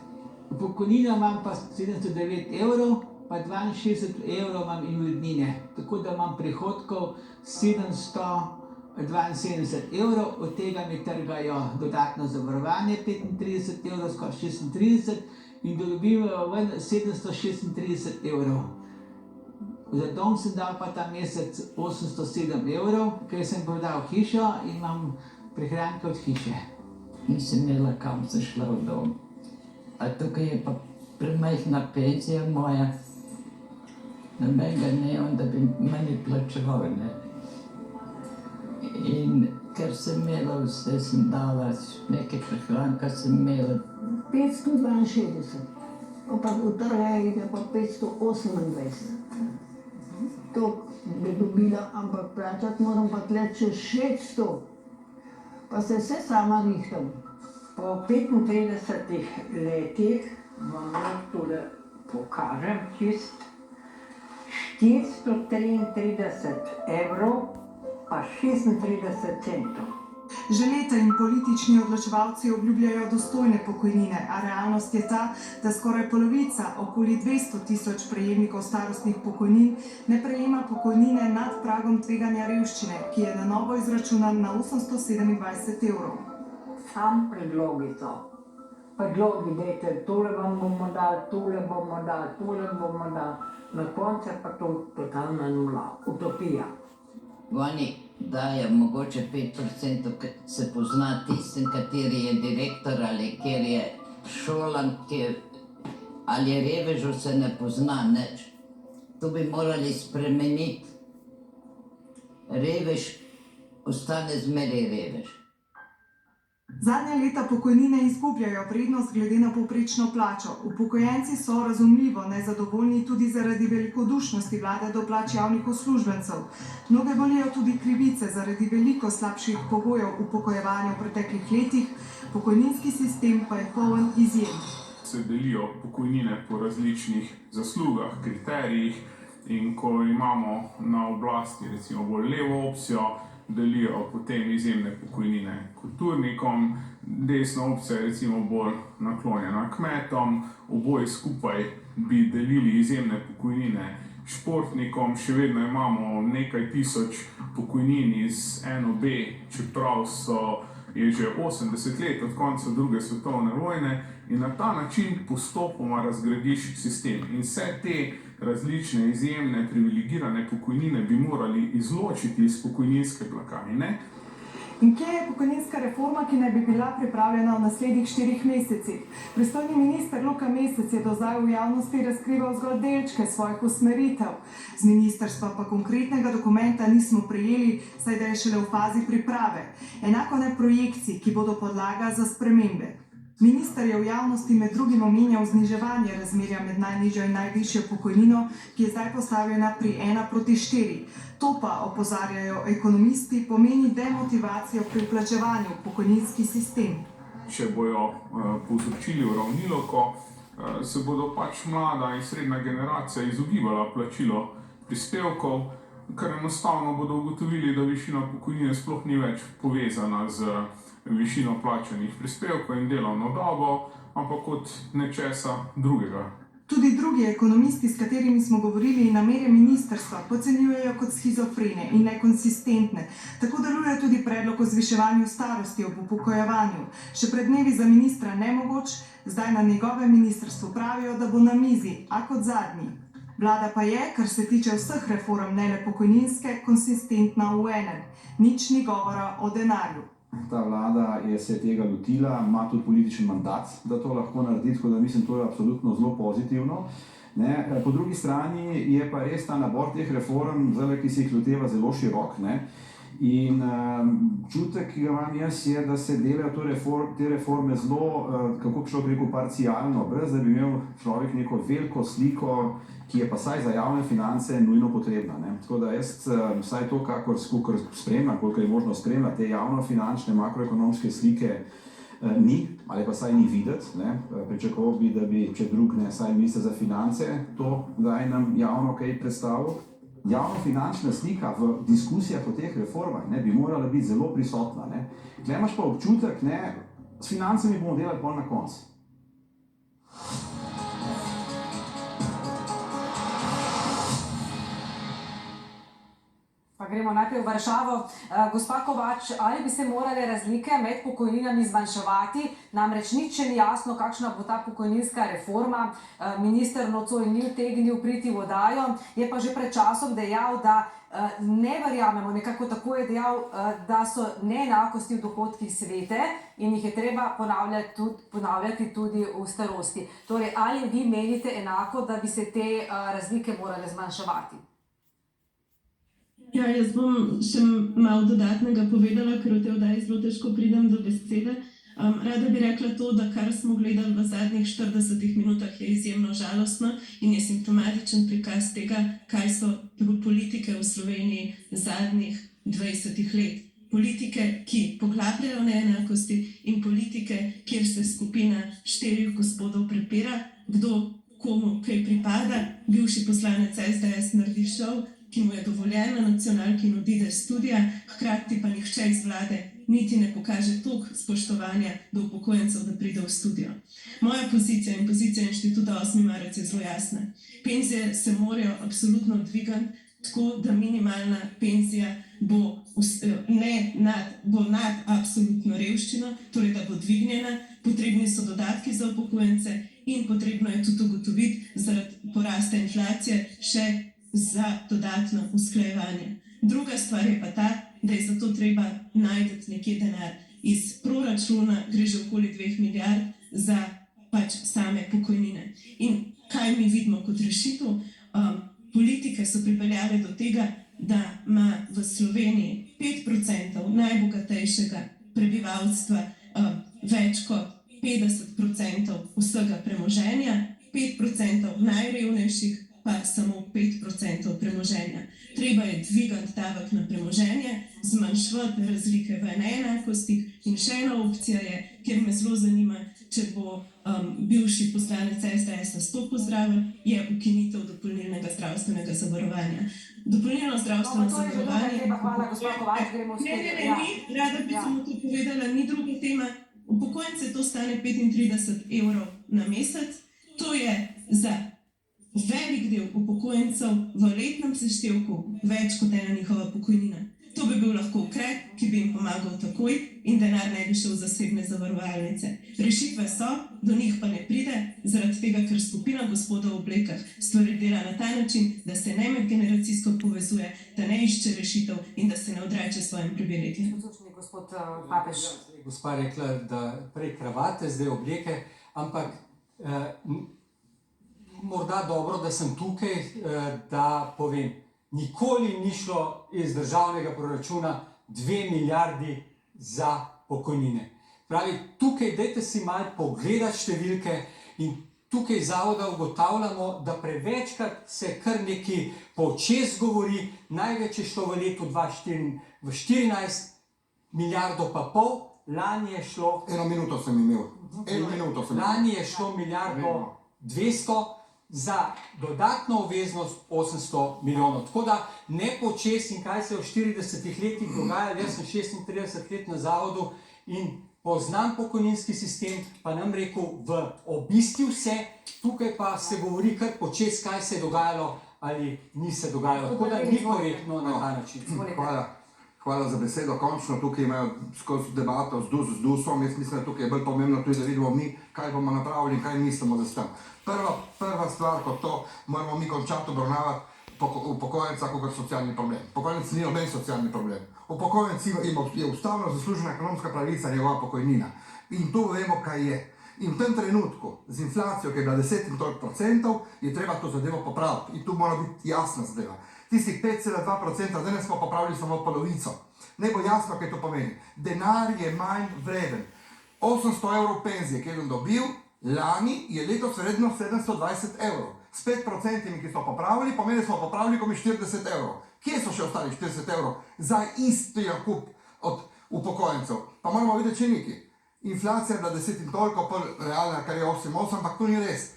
Pokojnina imam pa 709 evrov, pa 62 evrov imam invalidnine, tako da imam prihodkov 772 evrov, od tega mi trgajo dodatno zavarovanje 35 evrov, skoraj 36 in dobivajo ven 736 evrov. Za dom sem dal pa ta mesec 807 evrov, ker sem prodal hišo in imam prihranke od hiše. Nisem imela kam se šla v dom, a tukaj je pa premajhna penzija moja. Nobenega ne on, da bi meni plačeval, ne. In ker sem imela vse, sem dala nekaj prehranka, sem imela 562, pa v trga ide pa 528. To bi dobila, ampak plačati moram pa tle čez 600, pa se vse sama rihtam. Po 35 letih vam tole pokažem čist 433 evrov pa 36 centov. Že leta in politični odločevalci obljubljajo dostojne pokojnine, a realnost je ta, da skoraj polovica, okoli 200 tisoč prejemnikov starostnih pokojnin, ne prejema pokojnine nad pragom tveganja revščine, ki je na novo izračunan na 827 evrov. Sam predlogi so. Predlogi, dajte, tole vam bomo dali, tole bomo dali, tole bomo dali. Na koncu pa to totalna nula, utopija. Oni dajo mogoče 5%, ker se pozna tistem, kateri je direktor ali kjer je šolan, ali je revežu se ne pozna nič. To bi morali spremeniti. Revež ostane zmeraj revež. Zadnja leta pokojnine izgubljajo vrednost glede na povprečno plačo. Upokojenci so razumljivo nezadovoljni tudi zaradi velikodušnosti vlade do plač javnih uslužbencev. Mnoge bolijo tudi krivice zaradi veliko slabših pogojev upokojevanja v preteklih letih, pokojninski sistem pa je poln izjem. Se delijo pokojnine po različnih zaslugah, kriterijih in ko imamo na oblasti recimo bolj levo opcijo, delijo potem izjemne pokojnine kulturnikom, desna opcija je recimo bolj naklonjena kmetom, oboji skupaj bi delili izjemne pokojnine športnikom, še vedno imamo nekaj tisoč pokojnin iz NOB, čeprav je že 80 let od konca druge svetovne vojne in na ta način postopoma razgradiš sistem. In vse te različne, izjemne, privilegirane pokojnine bi morali izločiti iz pokojninske blagajne. In kje je pokojninska reforma, ki naj bi bila pripravljena v naslednjih 4 mesecih? Pristojni minister Luka Mesec je do zdaj v javnosti razkrival zgolj delčke svojih usmeritev. Z ministrstva pa konkretnega dokumenta nismo prejeli, saj da je šele v fazi priprave. Enako ne projekcij, ki bodo podlaga za spremembe. Minister je v javnosti med drugim omenjal zniževanje razmerja med najnižjo in najvišjo pokojnino, ki je zdaj postavljena pri 1:4. To pa, opozarjajo ekonomisti, pomeni demotivacijo pri vplačevanju v pokojninski sistem. Če bojo povzročili uravnilovko, se bodo pač mlada in srednja generacija izogibala plačilo prispevkov, ker enostavno bodo ugotovili, da višina pokojnine sploh ni več povezana z višino plačanih prispevkov in delovno dobo, ampak kot nečesa drugega. Tudi drugi ekonomisti, s katerimi smo govorili, namere ministrstva podcenjujejo kot shizofrene in nekonsistentne. Tako deluje tudi predlog o zviševanju starosti ob upokojevanju. Še pred dnevi za ministra nemogoč, zdaj na njegovem ministrstvu pravijo, da bo na mizi, a kot zadnji. Vlada pa je, kar se tiče vseh reform, ne le pokojninske, konsistentna v enem. Nič ni govora o denarju. Ta vlada se je tega lotila, ima tudi političen mandat, da to lahko naredi, tako da mislim, to je absolutno zelo pozitivno. Po drugi strani je pa res ta nabor teh reform, ki se jih loteva, zelo širok. In čutek, ki ga imam jaz, je, da se delajo te reforme zelo, kako bi človek rekel, parcialno, brez da bi imel človek neko veliko sliko, ki je pa saj za javne finance nujno potrebna. Tako da jaz vsaj to, kakor spremljam, koliko je možno spremljati, te javno-finančne, makroekonomske slike ni, ali pa saj ni videti. Pričakoval bi, da bi, če drug ne, saj minister za finance to daj nam javno kaj predstavil. Javno-finančna slika v diskusijah o teh reformah bi morala biti zelo prisotna. Tukaj imaš pa občutek, s financami bomo delali pol na koncu. Pa gremo najprej v Varšavo. Gospa Kovač, ali bi se morale razlike med pokojninami zmanjševati? Namreč nič še ni jasno, kakšna bo ta pokojninska reforma. Minister nocoj ni utegnil priti v oddajo, je pa že pred časom dejal, da ne verjamemo, nekako tako je dejal, da so neenakosti v dohodkih svete in jih je treba ponavljati tudi v starosti. Torej, ali vi menite enako, da bi se te razlike morale zmanjševati? Ja, jaz bom še malo dodatnega povedala, ker v tej oddaji zelo težko pridem do besede. Rada bi rekla to, da kar smo gledali v zadnjih 40 minutah je izjemno žalostno in je simptomatičen prikaz tega, kaj so politike v Sloveniji zadnjih 20 let. Politike, ki poglabljajo neenakosti in politike, kjer se skupina 4 gospodov prepira, kdo komu kaj pripada. Bivši poslanec SDS naredi šov, ki mu je dovoljen na nacionalki in odide iz studia, hkrati pa nihče iz vlade niti ne pokaže toliko spoštovanja do upokojencev, da pride v studio. Moja pozicija in pozicija inštituta 8. marec je zelo jasna. Penzije se morajo absolutno dvigati, tako da minimalna penzija bo nad absolutno revščino, torej da bo dvignjena, potrebni so dodatki za upokojence in potrebno je tudi ugotoviti zaradi porasta inflacije še za dodatno usklajevanje. Druga stvar je pa ta, da je za to treba najti nekje denar. Iz proračuna gre že okoli 2 milijard za pač same pokojnine. In kaj mi vidimo kot rešitev? Politika razlike so pripeljale do tega, da ima v Sloveniji 5% najbogatejšega prebivalstva več kot 50% vsega premoženja, 5% najrevnejših pa samo 5% premoženja. Treba je dvigati davek na premoženje, zmanjšati razlike v neenakostih in še ena opcija je, kjer me zelo zanima, če bo bivši poslanec SDS-a stopil zraven, je ukinitev dopolnilnega zdravstvenega zavarovanja. Dopolnilno zdravstveno zavarovanje... Hvala, gospod Kovač, gremo Ne, rada bi samo to povedala, ni druga tema. Upokojence to stane 35 evrov na mesec. To je za velik del upokojencev v letnem seštevku več kot ena njihova pokojnina. To bi bil lahko ukrep, ki bi jim pomagal takoj in denar ne bi šel v zasebne zavarovalnice. Rešitve so, do njih pa ne pride, zaradi tega, ker skupina gospodov v oblekah stvari dela na ta način, da se ne medgeneracijsko povezuje, da ne išče rešitev in da se ne odreče svojim privilegijem. Gospod Papež. Gospa rekla, da prej kravate, zdaj obleke, ampak morda dobro, da sem tukaj, da povem, nikoli ni šlo iz državnega proračuna 2 milijardi za pokojnine. Pravi, tukaj dajte si malo pogledati številke in tukaj zavoda ugotavljamo, da prevečkrat se kar neki počez govori, največ je šlo v letu 2014 milijardo pa pol, lani je šlo... Eno minuto sem imel. Lani je šlo milijardo 200, za dodatno obveznost 800 milijonov. Tako da ne počes in kaj se v 40 letih dogaja, jaz sem 36 let na zavodu in poznam pokojninski sistem, pa nam rekel v obisti vse, tukaj pa se govori kar počes, kaj se je dogajalo ali ni se dogajalo. Tako da ni korektno na ta način. Hvala za besedo. Končno tukaj imajo skozi debato z DUS-om. Jaz mislim, da tukaj je bolj pomembno tudi, da vidimo mi, kaj bomo napravili in kaj mislimo za s tem. Prva stvar, kot to, moramo mi končati obravnavati upokojenca kot socialni problem. Upokojenec ni noben socialni problem. Upokojenec je ustavno zaslužena ekonomska pravica, njegova pokojnina. In tu vemo, kaj je. In v tem trenutku, z inflacijo, ki je bila 10%, je treba to zadevo popraviti. In tu mora biti jasna zadeva. Tistih 5,2%, danes smo popravili samo polovico. Ne bo jasno, kaj to pomeni. Denar je manj vreden. 800 evrov penzije, ki je dobil, lani je letos vredno 720 evrov. S 5%, ki so popravili, pomeni, smo popravili komi 40 evrov. Kje so še ostali 40 evrov za isti nakup od upokojencev? Pa moramo videti še nekaj. Inflacija je bila 10 in toliko, realna, kar je 8,8, ampak to ni res.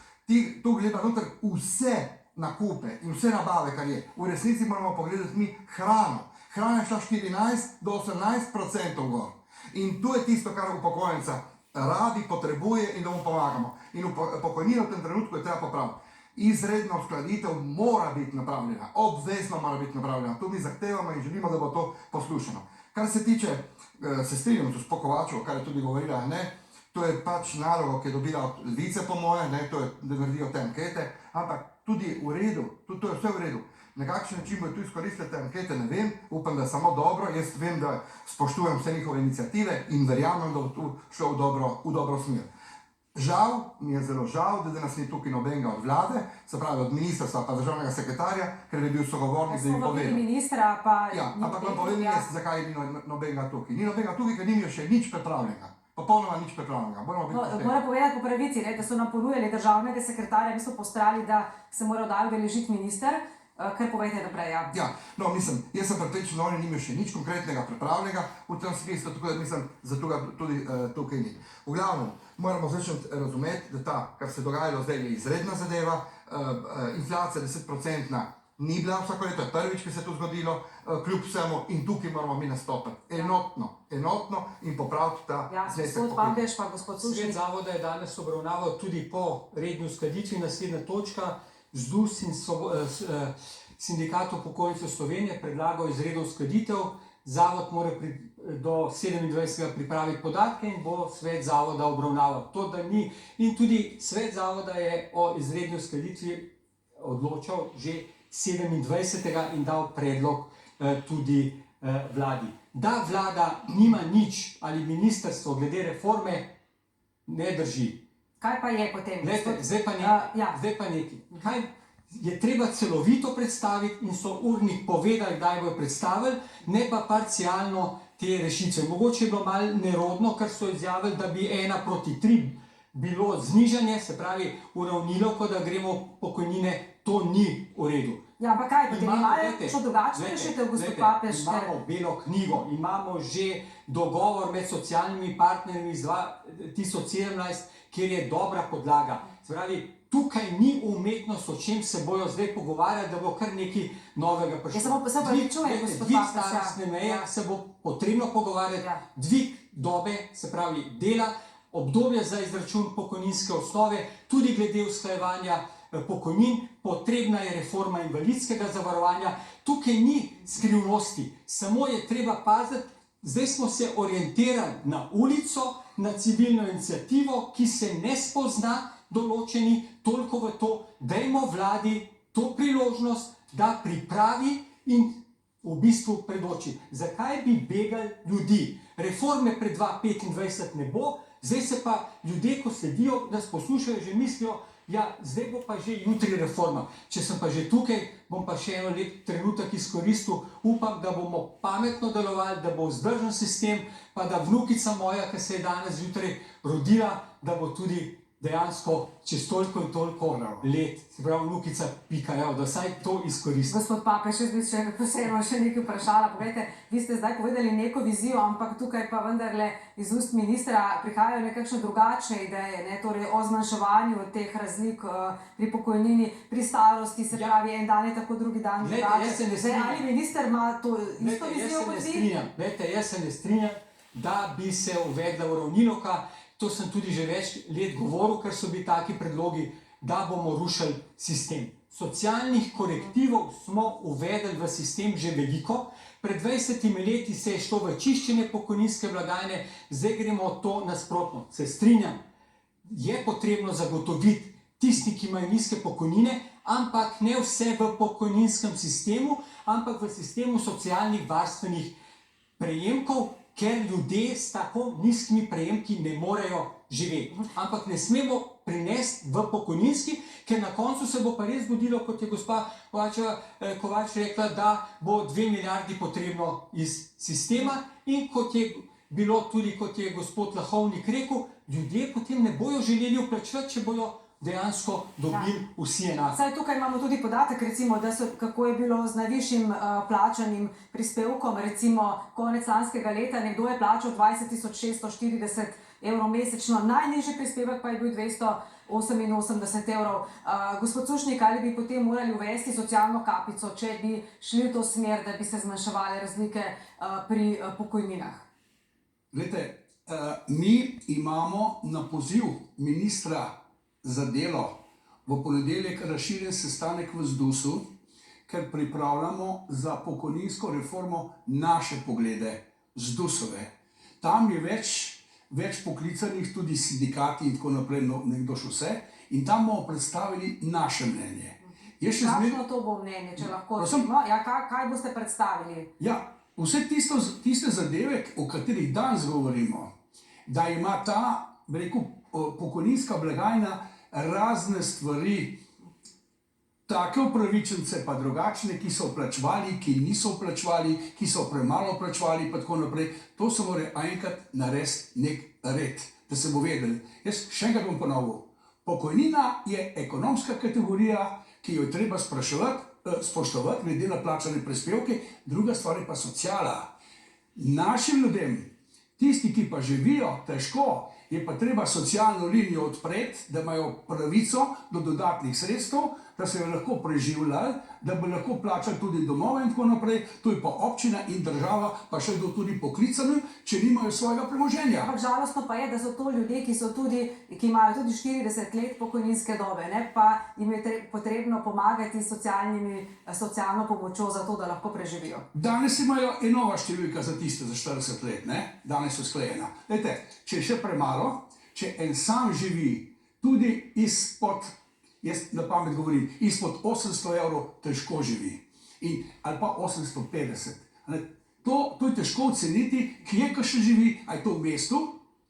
Tu gleda noter vse nakupe in vse nabave, kar je. V resnici moramo pogledati mi hrano. Hrana je šla 14 do 18% gor. In tu je tisto, kar upokojenca radi potrebuje in da mu pomagamo. In pokojnino v tem trenutku je treba popraviti. Izredna uskladitev mora biti napravljena, obvezno mora biti napravljena. Tu mi zahtevamo in želimo, da bo to poslušano. Kar se tiče, se strinjam z gospo Kovačevo, kar je tudi govorila, to je pač nalogo, ki je dobila od Levice po moje, to je, da naredijo te ankete, ampak tudi v redu, tudi to je vse v redu. Na kakšen način bodo tu izkoristili te ankete, ne vem, upam, da je samo dobro, jaz vem, da spoštujem vse njihove iniciative in verjamem, da bo tu šlo v dobro smer. Žal, mi je zelo žal, da nas ni tukaj nobenega od vlade, se pravi od ministrstva pa državnega sekretarja, ker bi bil sogovornik, da bi povedal. Ministra pa... Ja, ampak vam povem, zakaj ni nobenega tukaj. Ni nobenega tukaj, ker nimajo še nič pripravljenega. Popolnoma nič pripravljenega. Moram povedati po pravici, da so nam ponujali državnega sekretarja, mi smo postrali, da se mora oddaj udeležiti minister. Kar povejte naprej, ja. Ja, no, mislim, jaz sem prepričan, da oni nimajo še nič konkretnega pripravljenega v tem smislu, tako da mislim, zato ga tudi tukaj ni. V glavnem, moramo začeti razumeti, da ta, kar se dogajalo zdaj, je izredna zadeva, inflacija 10% ni bila vsako leto, je prvič, ki se je to zgodilo, kljub vsemu in tukaj moramo mi nastopiti enotno in popraviti ta znesek pokojnin. Svet zavoda je danes obravnaval tudi po redni uskladitvi, naslednja točka, ZDUS in Sindikat upokojencev Slovenije predlagal izredno uskladitev. Zavod mora do 27. pripraviti podatke in bo svet zavoda obravnaval. To, da ni. In tudi svet zavoda je o izredni uskladitvi odločal že 27. in dal predlog tudi vladi. Da vlada nima nič ali ministrstvo glede reforme, ne drži. Kaj pa je potem? Zdaj pa nekaj. je treba celovito predstaviti in so urnik povedali, kdaj bojo predstavili, ne pa parcialno te rešitve. Mogoče je bilo malo nerodno, ker so izjavili, da bi 1:3 bilo znižanje, se pravi uravnilovko, da gremo pokojnine, to ni v redu. Ja, ampak kaj, potem imajo še drugačno rešitev, gospod Papež? Imamo belo knjigo, imamo že dogovor med socialnimi partnerji iz 2017, kjer je dobra podlaga. Se pravi, tukaj ni umetnost, o čem se bojo zdaj pogovarjati, da bo kar nekaj novega prišlo. Ja, samo pa čujem, gospod Dvig Papež. starostne meje se bo potrebno pogovarjati, dvig dobe, se pravi dela, obdobje za izračun pokojninske osnove, tudi glede usklajevanja pokojnin, potrebna je reforma invalidskega zavarovanja. Tukaj ni skrivnosti, samo je treba paziti, zdaj smo se orientirali na ulico, na civilno iniciativo, ki se ne spozna določeni, toliko v to, dajmo vladi to priložnost, da pripravi in v bistvu predoči. Zakaj bi begali ljudi? Reforme pred 2025 ne bo, zdaj se pa ljudje, ko sledijo, nas poslušajo, že mislijo, ja, zdaj bo pa že jutri reforma. Če sem pa že tukaj, bom pa še eno lep trenutek izkoristil. Upam, da bomo pametno delovali, da bo vzdržen sistem, pa da vnukica moja, ki se je danes zjutraj rodila, da bo tudi dejansko čez toliko in toliko let, se pravi vnukica pika, da vsaj to izkoristim. Gospod Papež, jaz bi še posebno še nekaj vprašala. Poglejte, vi ste zdaj povedali neko vizijo, ampak tukaj pa vendarle iz ust ministra prihajajo nekakšne drugačne ideje, ne? Torej o zmanjševanju teh razlik pri pokojnini, pri starosti, se pravi, en dan je tako, drugi dan drugače. Ali minister ima to isto vizijo kot vi? Jaz se ne strinjam, da bi se uvedla uravnilovka. To sem tudi že več let govoril, ker so bili taki predlogi, da bomo rušili sistem. Socialnih korektivov smo uvedli v sistem že veliko. Pred 20 leti se je šlo v čiščenje pokojninske blagajne, zdaj gremo to nasprotno. Se strinjam, je potrebno zagotoviti tisti, ki imajo nizke pokojnine, ampak ne vse v pokojninskem sistemu, ampak v sistemu socialnih varstvenih prejemkov, ker ljudje s tako nizkimi prejemki ne morejo živeti. Ampak ne smemo prinesti v pokojninski, ker na koncu se bo pa res zgodilo, kot je gospa Kovač rekla, da bo 2 milijardi potrebno iz sistema in kot je bilo tudi, kot je gospod Lahovnik rekel, ljudje potem ne bojo želeli vplačevati, če bojo dejansko dobili vsi enako. Saj tukaj imamo tudi podatek, recimo, da kako je bilo z najvišjim plačanim prispevkom, recimo konec lanskega leta, nekdo je plačal 20.640 evrov mesečno, najnižji prispevek pa je bil 288 evrov. Gospod Sušnik, ali bi potem morali uvesti socialno kapico, če bi šli v to smer, da bi se zmanjševale razlike pri pokojninah? Glejte, mi imamo na poziv ministra za delo v ponedeljek razširjen sestanek v ZDUS-u, ker pripravljamo za pokojninsko reformo naše poglede, ZDUS-ove. Tam je več poklicanih, tudi sindikati in tako naprej, nekdo še vse, in tam bomo predstavili naše mnenje. Kakšno to bo mnenje, če lahko rečemo? Ja, kaj boste predstavili? Ja, vse tiste zadeve, o katerih danes govorimo, da ima ta, bi rekel, pokojninska blagajna razne stvari, take upravičence pa drugačne, ki so vplačevali, ki niso vplačevali, ki so premalo vplačevali pa tako naprej. To se mora enkrat narediti nek red, da se bo vedeli. Jaz še enkrat bom ponovil. Pokojnina je ekonomska kategorija, ki jo je treba spoštovati glede na plačane prispevke, druga stvar je pa sociala. Našim ljudem, tisti, ki pa živijo težko, je pa treba socialno linijo odpreti, da imajo pravico do dodatnih sredstev, da se jo lahko preživljali, da bi lahko plačali tudi domove in tako naprej. To je pa občina in država, pa še kdo tudi poklicani, če nimajo svojega premoženja. Ampak žalostno pa je, da so to ljudje, ki imajo tudi 40 let pokojninske dobe, ne? Pa jim je potrebno pomagati socialno pomočjo za to, da lahko preživijo. Danes imajo enova številka za tiste za 40 let, ne? Danes so sklejena. Dajte, če je še premalo, če en sam živi tudi izpod, jaz na pamet govorim, izpod 800 evrov težko živi. Ali pa 850. To je težko oceniti, kje še živi, ali je to v mestu,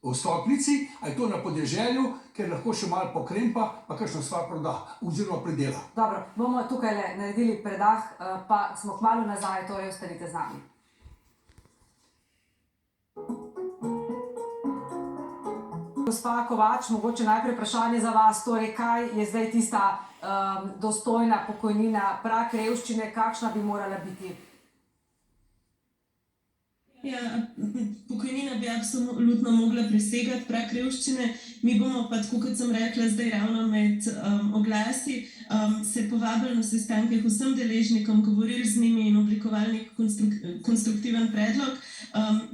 v stolpnici, ali je to na podeželju, ker lahko še malo pokrempa, pa kakšno stvar proda oziroma predela. Dobro, bomo tukaj naredili predah, pa smo kmalu nazaj, torej ostanite z nami. Gospa Kovač, mogoče najprej vprašanje za vas, torej kaj je zdaj tista dostojna pokojnina, prag revščine, kakšna bi morala biti? Ja, pokojnina bi absolutno mogla presegati prag revščine. Mi bomo pa, tako kot sem rekla, zdaj ravno med oglasi, se povabili na sestankih vsem deležnikom, govorili z njimi in oblikovali konstruktiven predlog.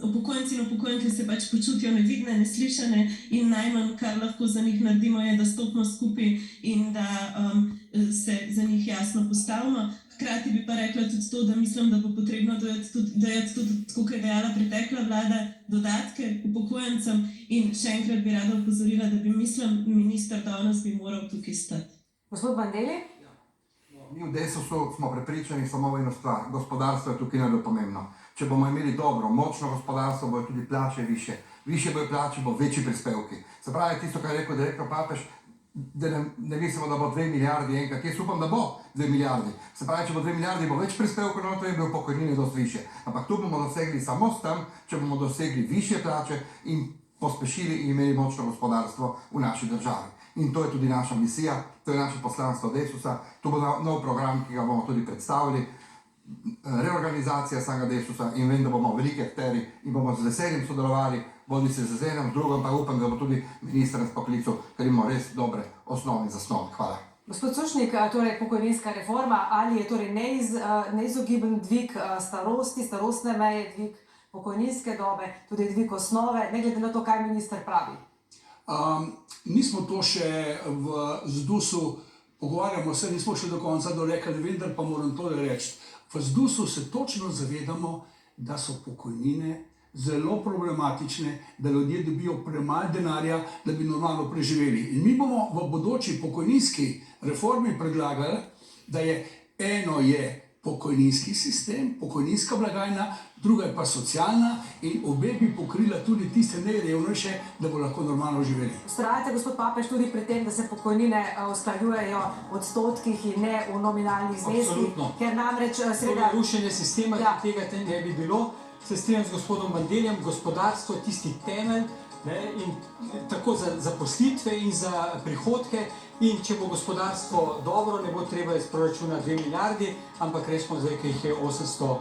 Upokojenci in upokojenke se pač počutijo nevidne, neslišane in najmanj, kar lahko za njih naredimo, je, da stopimo skupaj in da se za njih jasno postavimo. Hkrati bi pa rekla tudi to, da mislim, da bo potrebno dajati tudi, tako kot je dejala pretekla vlada, dodatke upokojencem in še enkrat bi rada opozorila, da bi minister danes bi moral tukaj stati. Gospod Bandelli? Mi v Desusu smo prepričani samo v eno stvar, gospodarstvo je tukaj najbolj pomembno. Če bomo imeli dobro, močno gospodarstvo, bojo tudi plače više. Više bojo plače, bo večji prispevki. Se pravi, tisto, kar je rekel direktor Papež, da ne mislimo, da bo 2 milijardi enkrat. Jaz upam, da bo 2 milijardi. Se pravi, če bo 2 milijardi, bo več prispevkov, no to je bil pokojnine dosti više. Ampak tu bomo dosegli samo s tem, če bomo dosegli više plače in pospešili in imeli močno gospodarstvo v naši državi. In to je tudi naša misija, to je naše poslanstvo Desusa. Tu bo nov program, ki ga bomo tudi predstavili, reorganizacija samega Desusa in vem, da bomo veliki akteri in bomo z veseljem sodelovali, bodi se z enem, z drugim, pa upam, da bo tudi minister s poklicu, ker imamo res dobre osnovne zasnove. Hvala. Gospod Sušnik, torej pokojninska reforma, ali je torej neizogiben dvig starosti, starostne meje, dvig pokojninske dobe, tudi dvig osnove, ne glede na to, kaj minister pravi? Nismo to še v ZDUS-u, pogovarjamo se, nismo še do konca dorekli, vendar pa moram to reči. V ZDUS-u se točno zavedamo, da so pokojnine zelo problematične, da ljudje dobijo premalo denarja, da bi normalno preživeli. In mi bomo v bodoči pokojninski reformi predlagali, da je eno je pokojninski sistem, pokojninska blagajna, druga je pa socialna in obe bi pokrila tudi tiste najrevnejše, da bo lahko normalno živeli. Vztrajate, gospod Papež, tudi pri tem, da se pokojnine usklajujejo v odstotkih in ne v nominalnih zneskih? Absolutno. Ker namreč seveda rušenje sistema, tega ne bi bilo. Se strinjam z gospodom Bandeljem, gospodarstvo je tisti temelj, in tako za zaposlitve in za prihodke. In če bo gospodarstvo dobro, ne bo treba iz proračuna 2 milijardi, ampak rečemo zdaj, ki jih je 800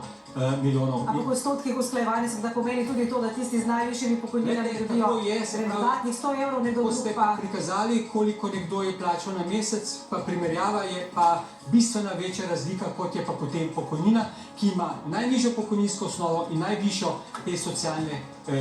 milijonov. Ampak v odstotkih usklajevanja seveda pomeni tudi to, da tisti z najvišjimi pokojninami dobijo dodatnih 100 evrov, nekdo drug pa... Ko ste pa prikazali, koliko nekdo je plačal na mesec, pa primerjava je pa bistvena večja razlika, kot je pa potem pokojnina, ki ima najnižjo pokojninsko osnovo in najvišjo te socialne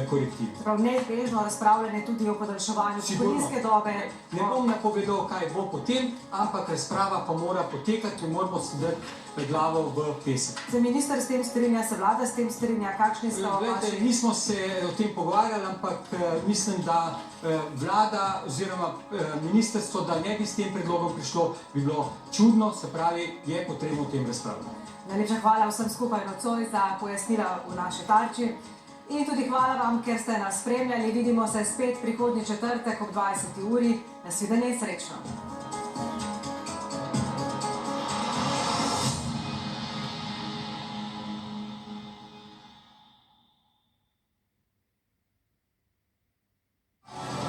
korektive. Prav neizbežno razpravljanje tudi o podaljševanju pokojninske dobe. Ne bom napovedal, kaj bo potem, ampak razprava pa mora potekati, ne moramo sedeti glavo v pesek. Se minister s tem strinja, se vlada s tem strinja, kakšni so vaši? Nismo se o tem pogovarjali, ampak mislim, da vlada oziroma ministrstvo, da ne bi s tem predlogom prišlo, bi bilo čudno, se pravi, je potrebno o tem razpravljati. Najlepša hvala vsem skupaj nocoj za pojasnila v naši tarči. In tudi hvala vam, ker ste nas spremljali. Vidimo se spet prihodnji četrtek ob 20. uri. Nasvidenje in srečno!